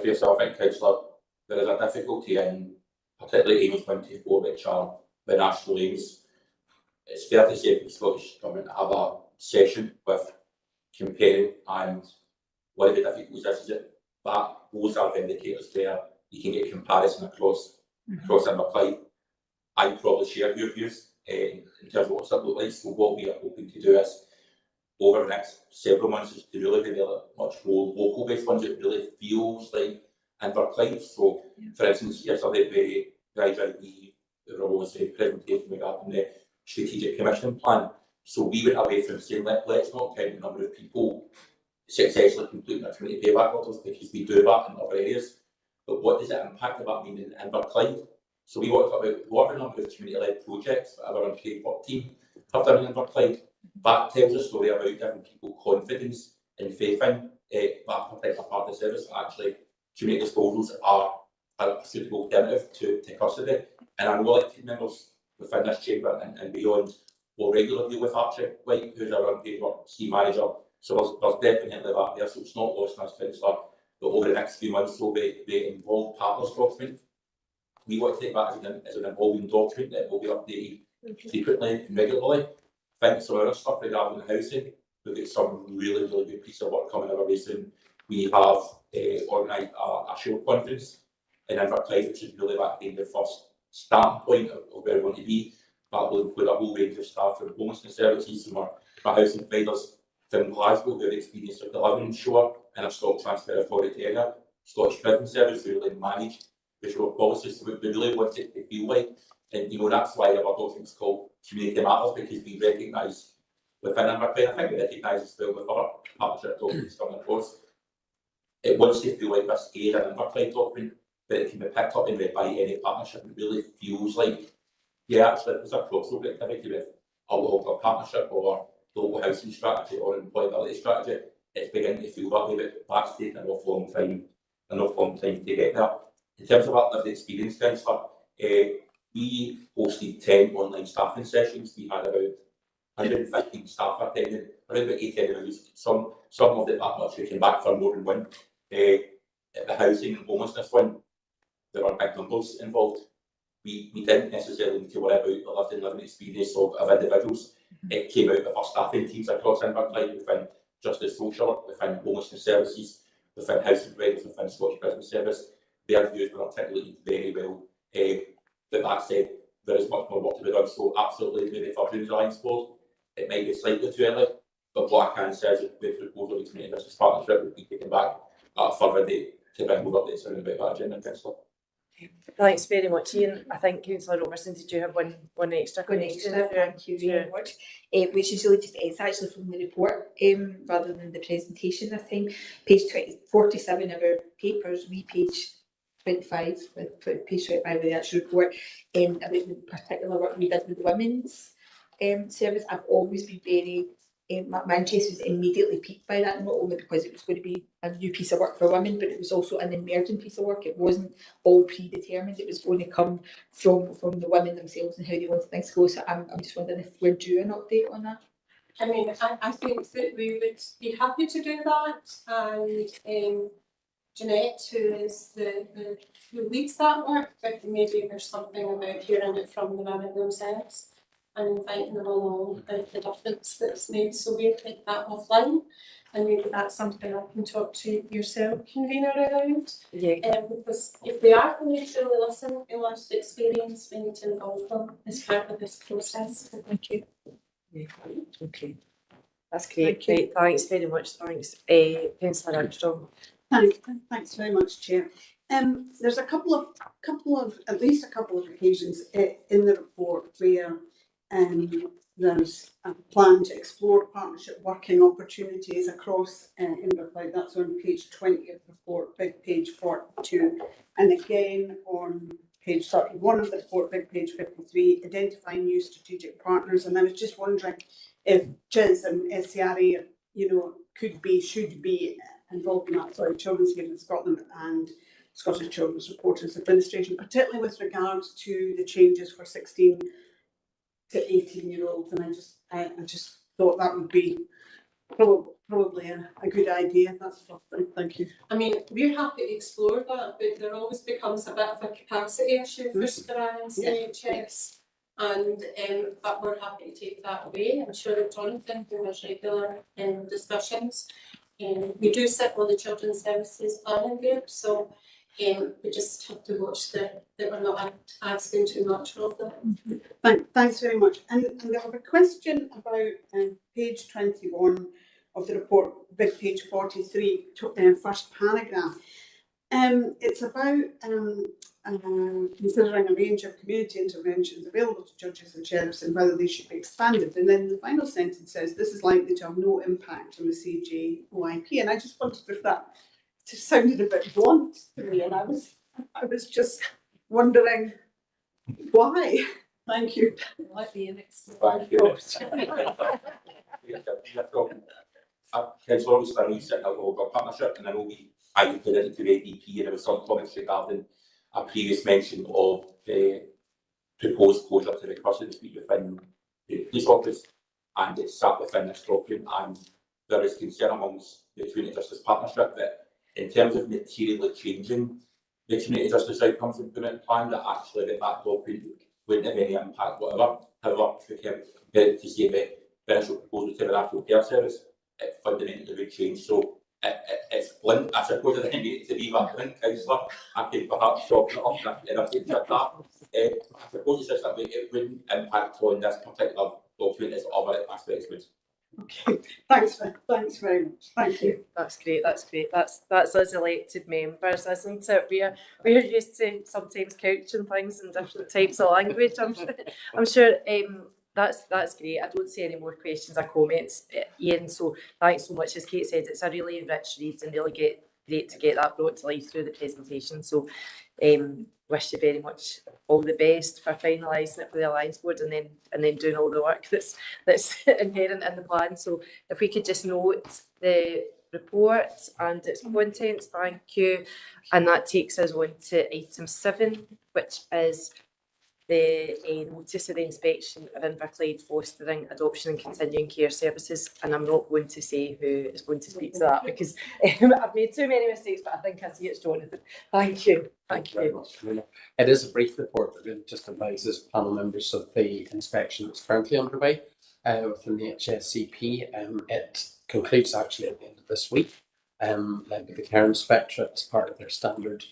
for yourself, I think, Councillor, there is a difficulty in particularly aims 24, which are the national aims. It's fair to say the Scottish Government have a session with comparing, and one of the difficulties is that those are the indicators where you can get comparison across Inverclyde. I probably share your views in terms of what's it look like. So what we are hoping to do is, over the next several months, is to really develop much more local based ones. It really feels like Inverclyde. So, for instance, yesterday we were almost a presentation regarding the strategic commissioning plan. So we went away from saying let's not count the number of people successfully completing their community payback orders, because we do that in other areas. But what does it impact about mean in Inverclyde? So we want to talk about what are the number of community-led projects that our unpaid work team have done in Inverclyde. That tells a story about giving people confidence and faith in that particular part of the service. Actually, community disposals are a suitable alternative to custody. And I know elected members within this chamber and beyond will regularly deal with Archie White, who's our unpaid work scheme manager. So there's definitely that there. So it's not lost in us, Councillor, but over the next few months will be the involved partners document. We want to take that as an evolving document that will be updated frequently and regularly. I think some other stuff regarding housing, we've got some really good piece of work coming our way soon. We have organised a short conference in Inverclyde, which is really that kind of first starting point of where we want to be. that will include a whole range of staff from homelessness services, from our housing providers from Glasgow who have experience of delivering shore in a stock transfer authority area, Scottish Prison Service who really manage the shore policies. So we really want it to feel like, and that's why our documents called Community Matters, because we recognise within Inverclyde, I think we recognise as well with other partnership documents coming across, it wants to feel like this is an Inverclyde document, but it can be picked up and read by any partnership. It really feels like, yeah, actually there's a crossover activity with a local partnership or local housing strategy or employability strategy. It's beginning to feel that way, but that's taken an awful long time to get there. In terms of our lived experience, Councillor, we hosted 10 online staffing sessions. We had about 115 staff attending, around about 80 individuals. Some of it that much who came back for more than one. At the housing and homelessness one, there were big numbers involved. We didn't necessarily need to worry about the lived and living experience of individuals. It came out of our staffing teams across Inverclyde, within Justice Social Work, within homelessness services, within housing providers, within Scottish Prison Service. Their views were articulated very well. That said, there is much more work to be done, so absolutely maybe for June Alliance Board, it might be slightly too early, but what I can say is that the proposal of the Community Business Partnership will be taken back at a further date to bring more updates around about that agenda, Councillor. Thanks very much, Ian. I think Councillor Robertson, did you have one extra question? Thank you very much. Which is really just, it's actually from the report rather than the presentation this time. Page 47 of our papers, page 25, with page 25 of the actual report, about the particular work we did with the women's service. I've always been very, my interest was immediately piqued by that, not only because it was going to be a new piece of work for women, but it was also an emerging piece of work. It wasn't all predetermined, it was going to come from the women themselves and how they wanted things to go. So I'm just wondering if we're due an update on that. I mean, I think that we would be happy to do that, and Jeanette, who is who leads that work, but maybe there's something about hearing it from the women themselves and inviting them along about the difference that's made. So we'll take that offline, and maybe that's something I can talk to yourself, convener, around. Yeah. Because if they are going to truly listen and want to experience, we need to involve them as part of this process. Thank you. Yeah. Okay. That's great. Great. Thanks very much. Thanks. Councillor Armstrong. Thanks very much, Chair. There's at least a couple of occasions in the report where there's a plan to explore partnership working opportunities across Inverclyde. That's on page 20 of the report, big page 42, and again on page 31 of the report, big page 53, identifying new strategic partners. And I was just wondering if CHIS and SCRA, could be, should be involved in that. Sorry, Children's Aid in Scotland and Scottish Children's Reporters Administration, particularly with regards to the changes for 16 to 18-year-olds, and I just thought that would be probably a good idea. That's thank you. I mean, we're happy to explore that, but there always becomes a bit of a capacity issue for SCRA and CHS, and but we're happy to take that away. I'm sure that Jonathan, who has regular discussions, we do sit on the Children's Services Planning Group, so we just have to watch that we're not asking too much of them. Thanks very much. And I have a question about page 21 of the report, big page 43, first paragraph. It's about considering a range of community interventions available to judges and sheriffs and whether they should be expanded. And then the final sentence says this is likely to have no impact on the CJOIP. And I just wondered if that just sounded a bit blunt to me, and I was just wondering why. Thank you. Let me next. Thank you. Councillor, obviously, I know you set up a partnership, and I know I put it into the ADP, and there was some comments regarding a previous mention of the proposed closure to the custody suite within the police office, and it's sat within this document, and there is concern amongst the Community Justice Partnership that in terms of materially changing the community justice outcomes improvement plan, that actually that document wouldn't have any impact whatever. However, to say that the initial proposal to the National Care Service, it fundamentally would change. So it's blunt. I suppose I didn't need it to be that blunt, Councillor. I could perhaps soften it up if I said that. I suppose it's just that it wouldn't impact on this particular document as other aspects would. Okay, thanks very much. Thank you. That's great. That's great. That's us elected members, isn't it? We're used to sometimes couching things in different types of language. I'm sure. That's great. I don't see any more questions or comments, Ian. So thanks so much. As Kate said, it's a really rich read and really great to get that brought to life through the presentation. So wish you very much all the best for finalising it for the Alliance Board and then doing all the work that's inherent in the plan. So if we could just note the report and its contents, thank you. And that takes us on to item 7, which is the notice of the inspection of Inverclyde fostering, adoption and continuing care services. And I'm not going to say who is going to speak to that because I've made too many mistakes, but I think I see it's Jonathan. Thank you. Thank you very much. It is a brief report that really just advises panel members of the inspection that's currently underway within the HSCP. It concludes actually at the end of this week, led by the Care Inspectorate as part of their standard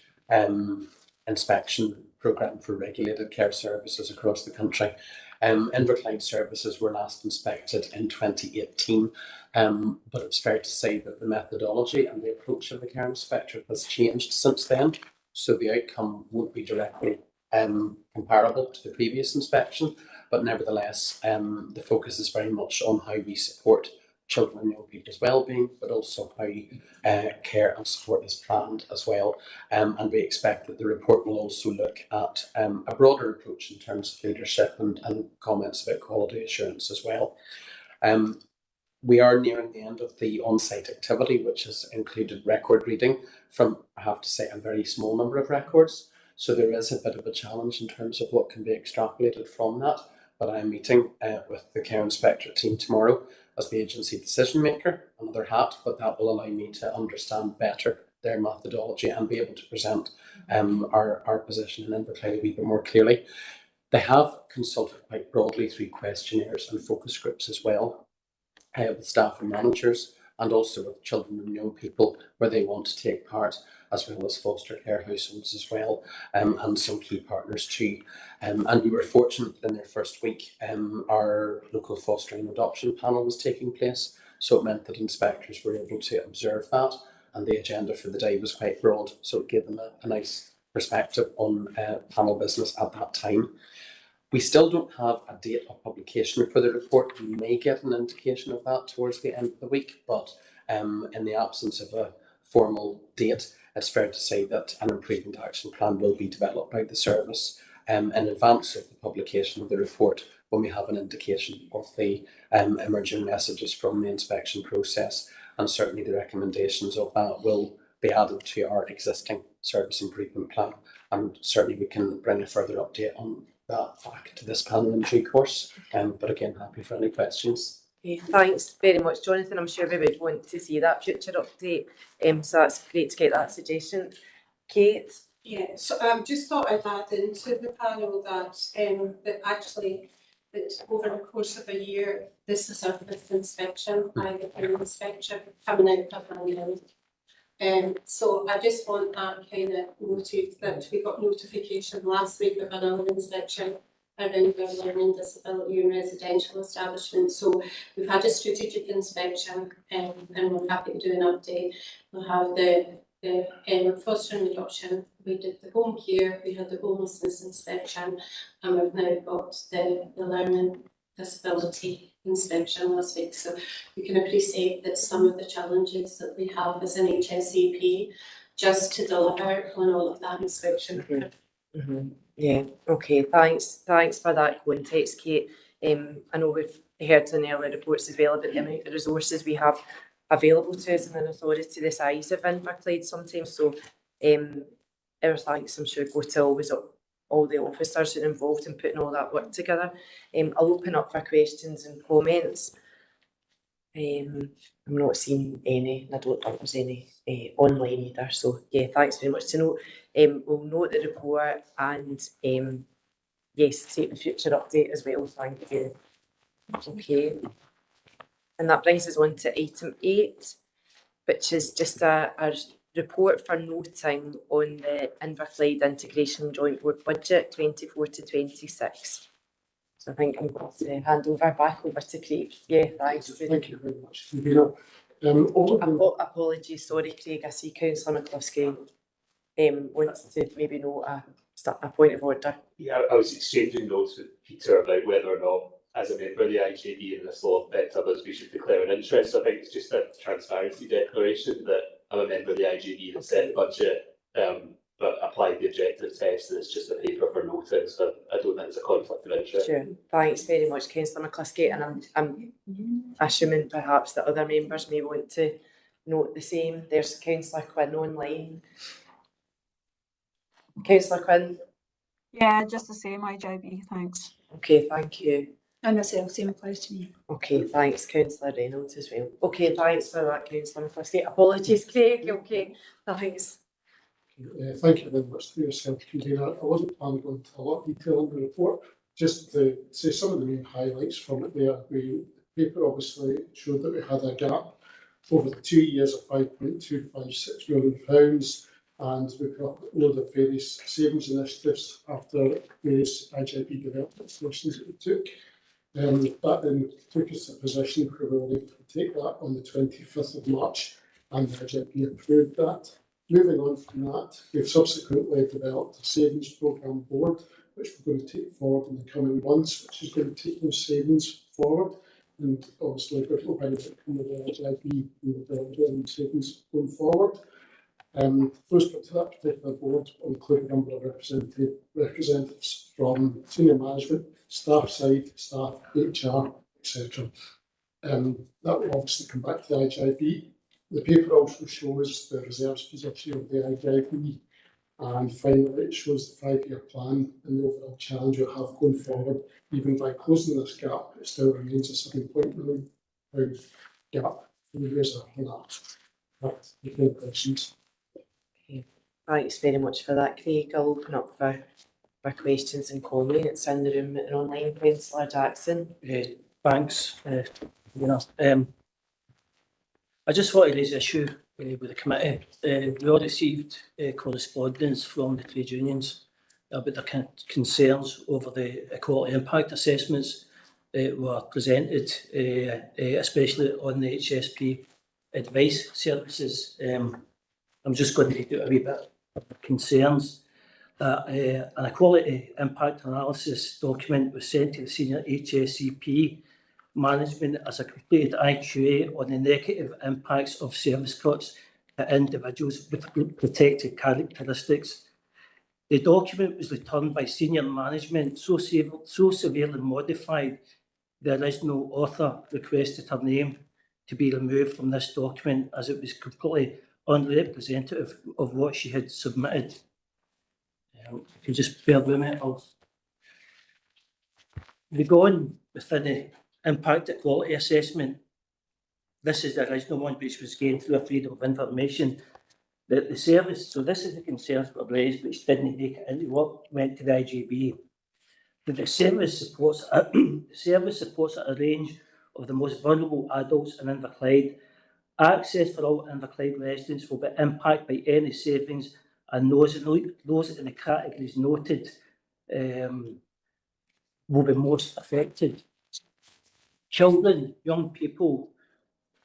inspection programme for regulated care services across the country. Inverclyde services were last inspected in 2018, but it's fair to say that the methodology and the approach of the Care Inspectorate has changed since then, so the outcome won't be directly comparable to the previous inspection, but nevertheless the focus is very much on how we support children and young people's well-being, but also how care and support is planned as well. And we expect that the report will also look at a broader approach in terms of leadership and comments about quality assurance as well. We are nearing the end of the on-site activity, which has included record reading from, I have to say, a very small number of records. So there is a bit of a challenge in terms of what can be extrapolated from that. But I'm meeting with the Care Inspectorate team tomorrow as the agency decision maker, another hat, but that will allow me to understand better their methodology and be able to present our position in Inverclyde a wee bit more clearly. They have consulted quite broadly through questionnaires and focus groups as well, with staff and managers, and also with children and young people where they want to take part, as well as foster care households as well, and some key partners too. And we were fortunate that in their first week, our local fostering and adoption panel was taking place, so it meant that inspectors were able to observe that, and the agenda for the day was quite broad, so it gave them a nice perspective on panel business at that time. We still don't have a date of publication for the report. We may get an indication of that towards the end of the week, but in the absence of a formal date, it's fair to say that an improvement action plan will be developed by the service in advance of the publication of the report, when we have an indication of the emerging messages from the inspection process, and certainly the recommendations of that will be added to our existing service improvement plan, and certainly we can bring a further update on that back to this panel in due course. But again, happy for any questions. Okay, thanks very much, Jonathan. I'm sure we would want to see that future update. So that's great to get that suggestion. Kate? Yeah, so just thought I'd add into the panel that that over the course of a year, this is our 5th inspection by the Care Inspectorate coming out of London. So I just want that kind of noted that we got notification last week of another inspection around our learning disability and residential establishments. So we've had a strategic inspection and we're happy to do an update. We'll have the fostering and adoption, we did the home care, we had the homelessness inspection, and we've now got the learning disability inspection last week. So you can appreciate that some of the challenges that we have as an HSCP just to deliver on all of that inspection. Yeah, okay, thanks for that context, Kate. I know we've heard in earlier reports as well about the amount of resources we have available to us in an authority the size of Inverclyde sometimes, so our thanks, I'm sure, go to always all the officers who are involved in putting all that work together. I'll open up for questions and comments. I'm not seeing any, and I don't think there's any online either, so yeah, thanks very much to note. We'll note the report and yes, take the future update as well, thank you. Okay, and that brings us on to item 8, which is just a report for noting on the Inverclyde Integration Joint Board Budget 24 to 26. So I think I'm going to hand back over to Craig. Yeah, thanks. Thank you very much, Convener. Apologies, sorry Craig, I see Councillor McCluskey wants to maybe note a point of order. Yeah, I was exchanging notes with Peter about whether or not, as a member of the IJB and this law affects others, we should declare an interest. So I think it's just a transparency declaration that I'm a member of the IJB that set the budget, but applied the objective test, and it's just a paper for noting. So I don't think it's a conflict of interest. Sure, thanks very much, Councillor McCluskey, and I'm assuming perhaps that other members may want to note the same. There's Councillor Quinn online. Councillor Quinn? Yeah, just the same, IJB, thanks. Okay, thank you. And myself, same applies to me. Okay, thanks, Councillor Reynolds as well. Okay, thanks for that, Councillor McCluskey. Apologies, Craig. Okay, thanks. Thank you very much for yourself, Convener. I wasn't planning on to a lot of detail in the report, just to say some of the main highlights from it there. The paper obviously showed that we had a gap over the 2 years of £5.256 million, and we put up a load of various savings initiatives after various IJB development solutions that we took. That then took us to a position where we were able to take that on the 25th of March, and the IJB approved that. Moving on from that, we've subsequently developed a savings programme board, which we're going to take forward in the coming months, which is going to take those savings forward. And obviously, we've got no benefit from the IJB and the savings going forward. Those to that particular board will include a number of representatives from senior management, staff side, staff, HR, etc. That will obviously come back to the IJB. The paper also shows the reserves position of the IJB, and finally it shows the 5-year plan and the overall challenge we have going forward. Even by closing this gap, it still remains a £7.9 million gap. Years after that. That's the questions. Okay. Thanks very much for that, Craig. I'll open up for questions and comments in the room and online. Councillor Jackson. Thanks. I just want to raise an issue with the committee. We all received correspondence from the trade unions about their concerns over the equality impact assessments that were presented, especially on the HSP advice services. I'm just going to read out a wee bit of the concerns. An equality impact analysis document was sent to the senior HSEP management as a completed IQA on the negative impacts of service cuts to individuals with protected characteristics. The document was returned by senior management so severely modified, the original author requested her name to be removed from this document as it was completely unrepresentative of what she had submitted. You can just bear with me. We go on within the impact equality assessment. This is the original one which was gained through a freedom of information. The service, so this is the concerns that were raised which didn't make it into what went to the IJB. The service supports a range of the most vulnerable adults in Inverclyde. Access for all Inverclyde residents will be impacted by any savings, and those in the categories noted will be most affected. Children, young people,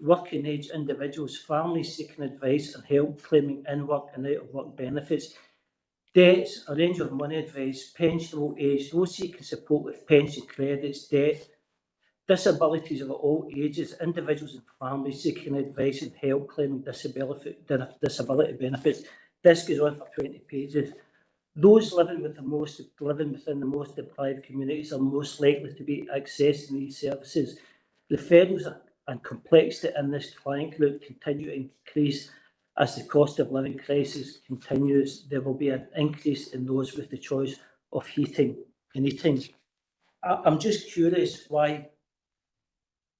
working age individuals, families seeking advice and help claiming in-work and out-of-work benefits, debts, a range of money advice, pensionable age, those seeking support with pension credits, debt, disabilities of all ages, individuals and families seeking advice and help claiming disability benefits. This goes on for 20 pages. Those living within the most deprived communities are most likely to be accessing these services. Referrals and complexity in this client group continue to increase as the cost of living crisis continues. There will be an increase in those with the choice of heating and eating. I'm just curious why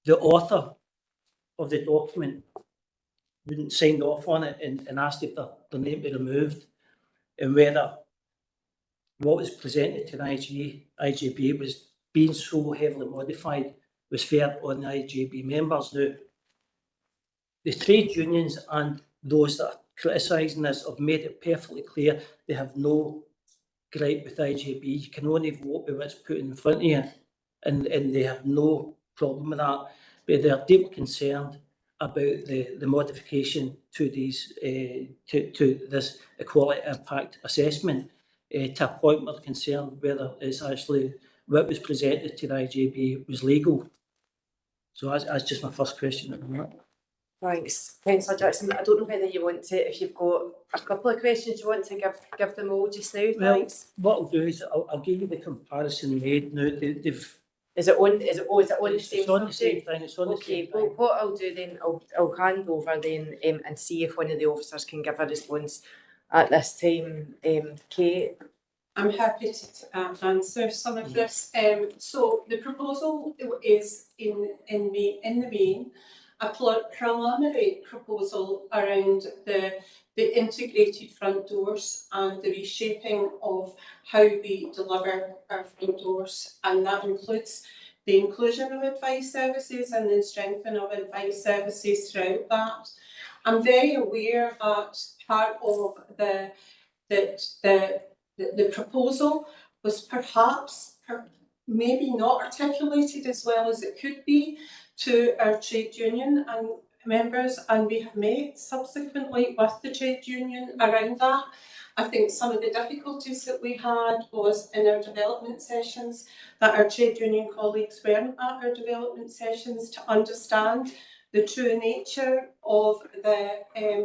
the author of the document wouldn't sign off on it and asked if the name be removed, and whether what was presented to the IJB was being so heavily modified was fair on the IJB members. Now, the trade unions and those that criticising this have made it perfectly clear they have no gripe with IJB. You can only vote with what's put in front of you, and they have no problem with that. But they're deeply concerned about the modification to these to this equality impact assessment to a point where they're concerned whether it's actually what was presented to the IJB was legal. So that's just my first question at the moment. Thanks, Councillor Jackson. I don't know whether you want to, if you've got a couple of questions you want to give them all just now. Well, Thanks. what I'll do is I'll give you the comparison made now. They've Is it on? Is it on the same it's on the same subject? thing. It's on the Okay. same Well, thing. what I'll do then, I'll hand over then and see if one of the officers can give a response at this time. Kate. I'm happy to answer some of this. So the proposal is in the main a preliminary proposal around the integrated front doors and the reshaping of how we deliver our front doors, and that includes the inclusion of advice services and the strengthening of advice services throughout that. I'm very aware that part of the proposal was perhaps maybe not articulated as well as it could be to our trade union and members, and we have met subsequently with the trade union around that. I think some of the difficulties that we had was in our development sessions, that our trade union colleagues weren't at our development sessions to understand the true nature of the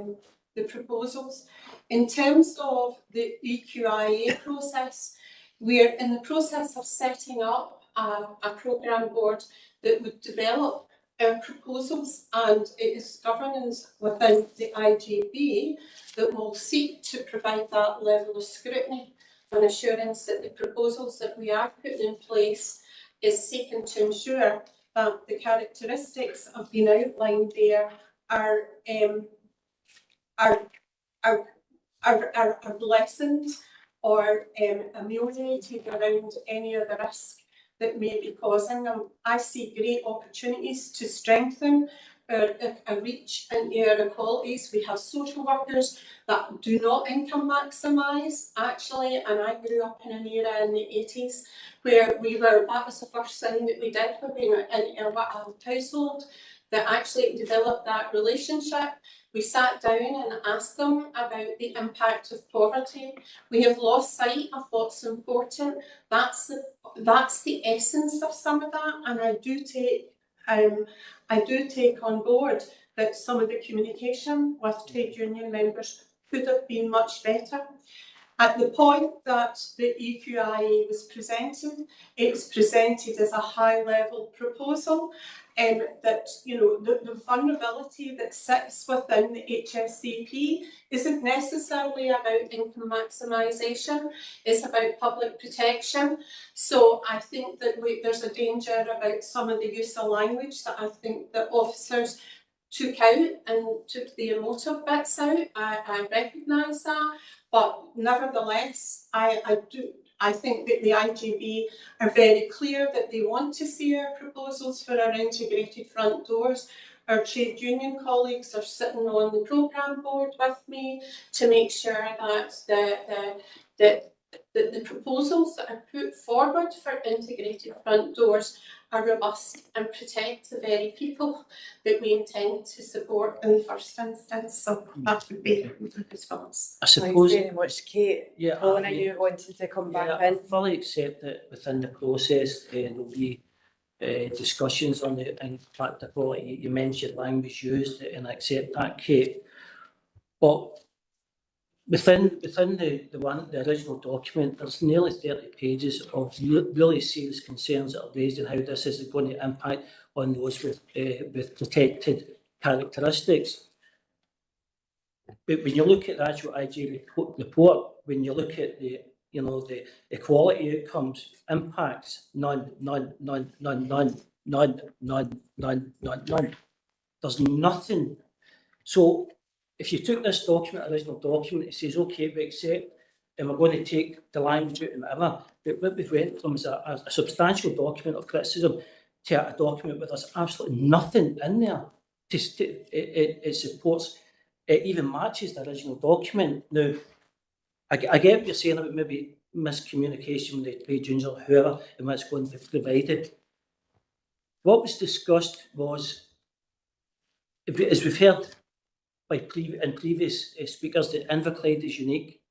proposals. In terms of the EQIA process, we're in the process of setting up a programme board that would develop our proposals, and it is governance within the IJB that will seek to provide that level of scrutiny and assurance that the proposals that we are putting in place is seeking to ensure that the characteristics have been outlined there are lessened or ameliorated around any of the risk that may be causing them. I see great opportunities to strengthen our reach into our equalities. We have social workers that do not income maximise, actually, and I grew up in an era in the 80s where that was the first thing that we did when we were in a household that actually developed that relationship. We sat down and asked them about the impact of poverty. We have lost sight of what's important. That's the essence of some of that, and I do take on board that some of the communication with trade union members could have been much better. At the point that the EQIA was presented, it was presented as a high-level proposal, that the vulnerability that sits within the HSCP isn't necessarily about income maximisation, it's about public protection. So I think that there's a danger about some of the use of language that I think that officers took out and took the emotive bits out. I recognise that. But nevertheless, I think that the IJB are very clear that they want to see our proposals for our integrated front doors. Our trade union colleagues are sitting on the programme board with me to make sure that the proposals that are put forward for integrated front doors are robust and protect the very people that we intend to support in the first instance. So that would be my response. I suppose. Thanks very much, Kate. Yeah, Colin, are you wanting to come back in? I fully accept that within the process there will be discussions on the impact of quality. You mentioned language used, and I accept that, Kate. But within the original document, there's nearly 30 pages of really serious concerns that are raised and how this is going to impact on those with protected characteristics. But when you look at the actual IG report, when you look at the equality outcomes, impacts, none. There's nothing. So if you took this document, original document, it says, okay, we accept, and we're going to take the language out and whatever, but what we've went from is a substantial document of criticism to a document where there's absolutely nothing in there. It supports it even matches the original document. Now, I get what you're saying about maybe miscommunication with the trade unions or whoever and what's going to be provided. What was discussed was, as we've heard by previous speakers, that Inverclyde is unique.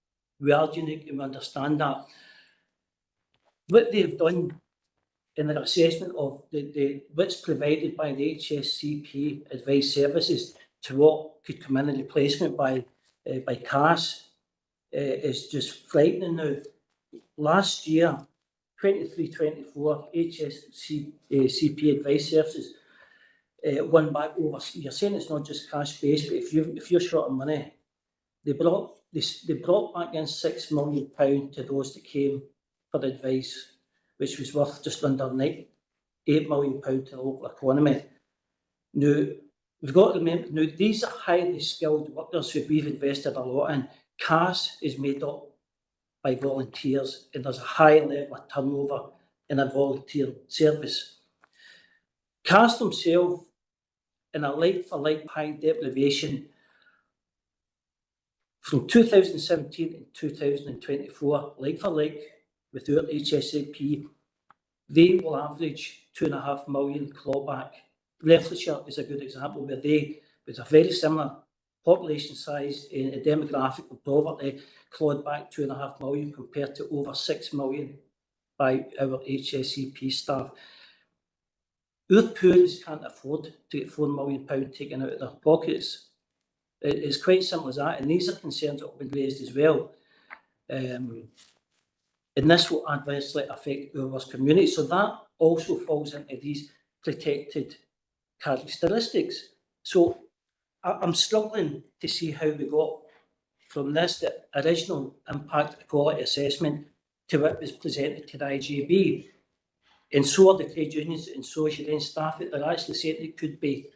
We are unique and we understand that. What they've done in their assessment of what's provided by the HSCP advice services to what could come in replacement by CAS is just frightening now. Last year, 23-24, HSCP advice services won back over. You're saying it's not just cash based, but if you're short of money, they brought back in £6 million to those that came for advice, which was worth just under £8 million to the local economy. Now, we've got to remember, now these are highly skilled workers who we've invested a lot in. CAS is made up by volunteers, and there's a high level of turnover in a volunteer service. CAS themselves, in a like-for-like high deprivation, from 2017 and 2024, like-for-like, without HSCP, they will average 2.5 million clawback. Leicestershire is a good example where they, with a very similar population size and a demographic of poverty, clawed back 2.5 million compared to over 6 million by our HSCP staff. Our poors can't afford to get £4 million taken out of their pockets. It's quite simple as that, and these are concerns that have been raised as well. And this will adversely affect our community. So that also falls into these protected characteristics. So I'm struggling to see how we got from this, the original impact quality assessment, to what was presented to the IGB. And so are the trade unions, and so is your own staff that they're actually saying it could be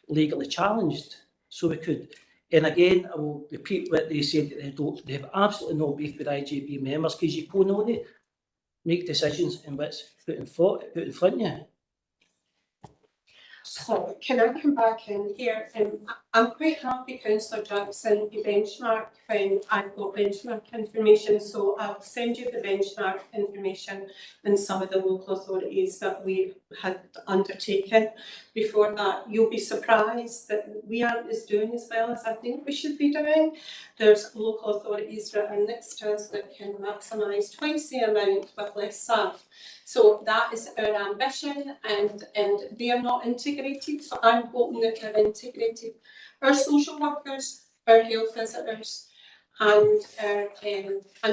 legally challenged. So we could, and again, I will repeat what they said, that they have absolutely no beef with IGB members, because you can only make decisions in what's put in front of you. So can I come back in here? I'm quite happy, Councillor Jackson, you benchmark when I've got benchmark information, so I'll send you the benchmark information and some of the local authorities that we had undertaken. Before that, you'll be surprised that we aren't doing as well as I think we should be doing. There's local authorities that are next to us that can maximise twice the amount with less staff. So that is our ambition, and they are not integrated, so I'm hoping that they're integrated. Our social workers, our health visitors, and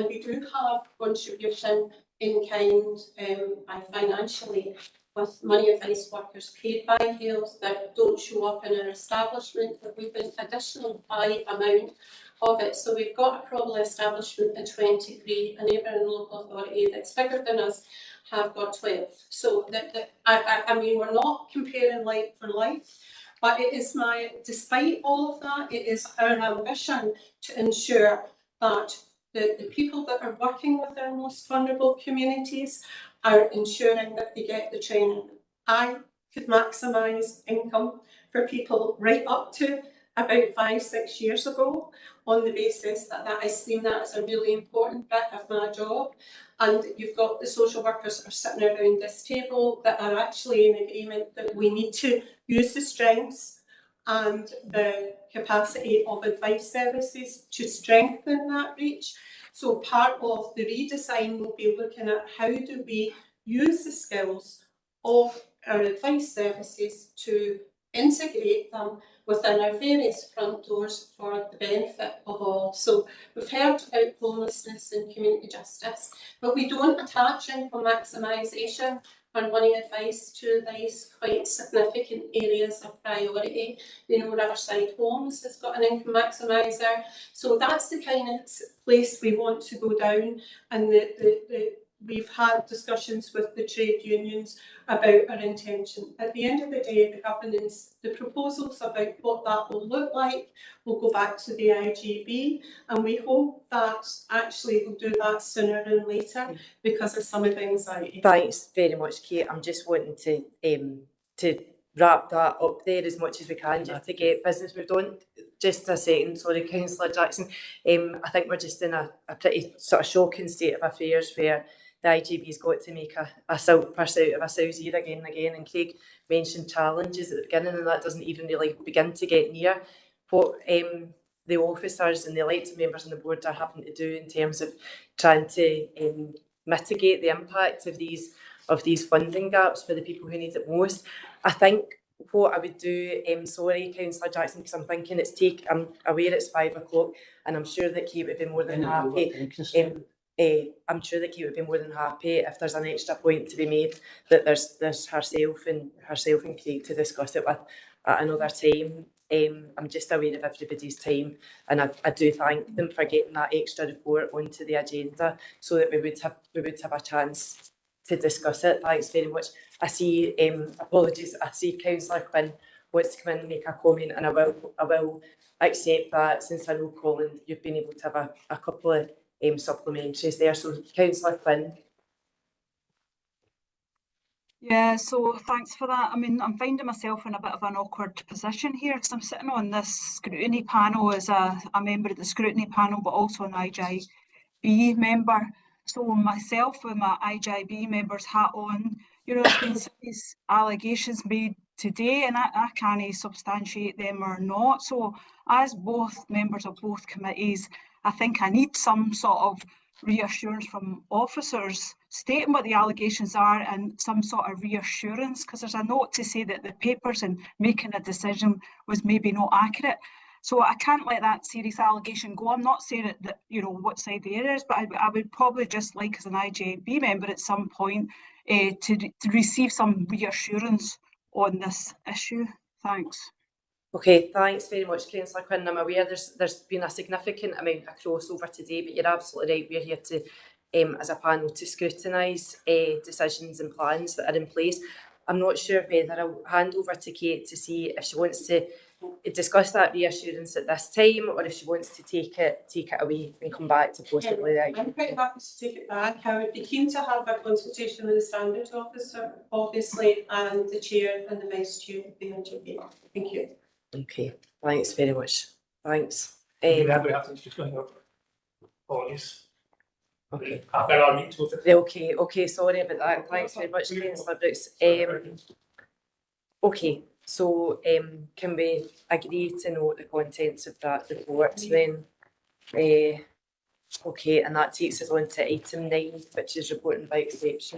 we do have contribution in kind financially with money advice workers paid by health that don't show up in our establishment, but we've been additional high amount of it. So we've got a probably establishment in 23, a neighbouring local authority that's bigger than us have got 12. So I mean, we're not comparing like for like, but it is despite all of that, it is our ambition to ensure that the people that are working with our most vulnerable communities are ensuring that they get the training. I could maximise income for people right up to about 5-6 years ago, on the basis that I seen that as a really important bit of my job. And you've got the social workers that are sitting around this table that are actually in agreement that we need to use the strengths and the capacity of advice services to strengthen that reach. So part of the redesign will be looking at how do we use the skills of our advice services to integrate them within our various front doors for the benefit of all. So we've heard about homelessness and community justice, but we don't attach income maximisation and money advice to these quite significant areas of priority. You know, Riverside Homes has got an income maximiser. So that's the kind of place we want to go down, and we've had discussions with the trade unions about our intention. At the end of the day, the governance, the proposals about what that will look like will go back to the IGB, and we hope that actually we'll do that sooner than later because of some of the anxiety. Thanks very much, Kate. I'm just wanting to wrap that up there as much as we can, just to get business moved on. just a second, sorry, Councillor Jackson. I think we're just in a pretty sort of shocking state of affairs where the IGB's got to make a silk purse out of a sow's ear again and again. And Craig mentioned challenges at the beginning, and that doesn't even really begin to get near what the officers and the elected members on the board are having to do in terms of trying to mitigate the impact of these funding gaps for the people who need it most. I think what I would do, sorry, Councillor Jackson, because I'm thinking I'm aware it's 5 o'clock, and I'm sure that Kate would be more than happy. I'm sure that Kate would be more than happy if there's an extra point to be made that there's herself and Craig to discuss it with at another time. I'm just aware of everybody's time, and I do thank them for getting that extra report onto the agenda so that we would have a chance to discuss it. Thanks very much. I see, apologies, I see Councillor Quinn wants to come in and make a comment, and I will accept that, since I know, Colin, you've been able to have a couple of supplementaries there. So Councillor Quinn. Yeah, so thanks for that. I mean, I'm finding myself in a bit of an awkward position here because I'm sitting on this scrutiny panel as a member of the scrutiny panel, but also an IGB member. So myself with my IGB members hat on, you know, there's been these allegations made today, and I can't substantiate them or not. So as both members of both committees, I think I need some sort of reassurance from officers stating what the allegations are and some sort of reassurance, because there's a note to say that the papers and making a decision was maybe not accurate. So I can't let that serious allegation go. I'm not saying that you know what side the error is, but I would probably just like, as an IGB member at some point, to receive some reassurance on this issue. Thanks. Okay, thanks very much, Councillor Quinn. I'm aware there's been a significant amount of crossover today, but you're absolutely right. We're here to, as a panel, to scrutinise decisions and plans that are in place. I'm not sure whether I'll hand over to Kate to see if she wants to discuss that reassurance at this time, or if she wants to take it away and come back to possibly that. I'm quite happy to take it back. I would be keen to have a consultation with the standards officer, obviously, and the chair and the vice chair of the IGB. Thank you. Okay, thanks very much. Thanks. We have to just going up. Apologies. Okay. Okay, sorry about that. Thanks very much, Councillor Brooks. Okay, so can we agree to note the contents of that report then? Okay, and that takes us on to item 9, which is reporting by exception.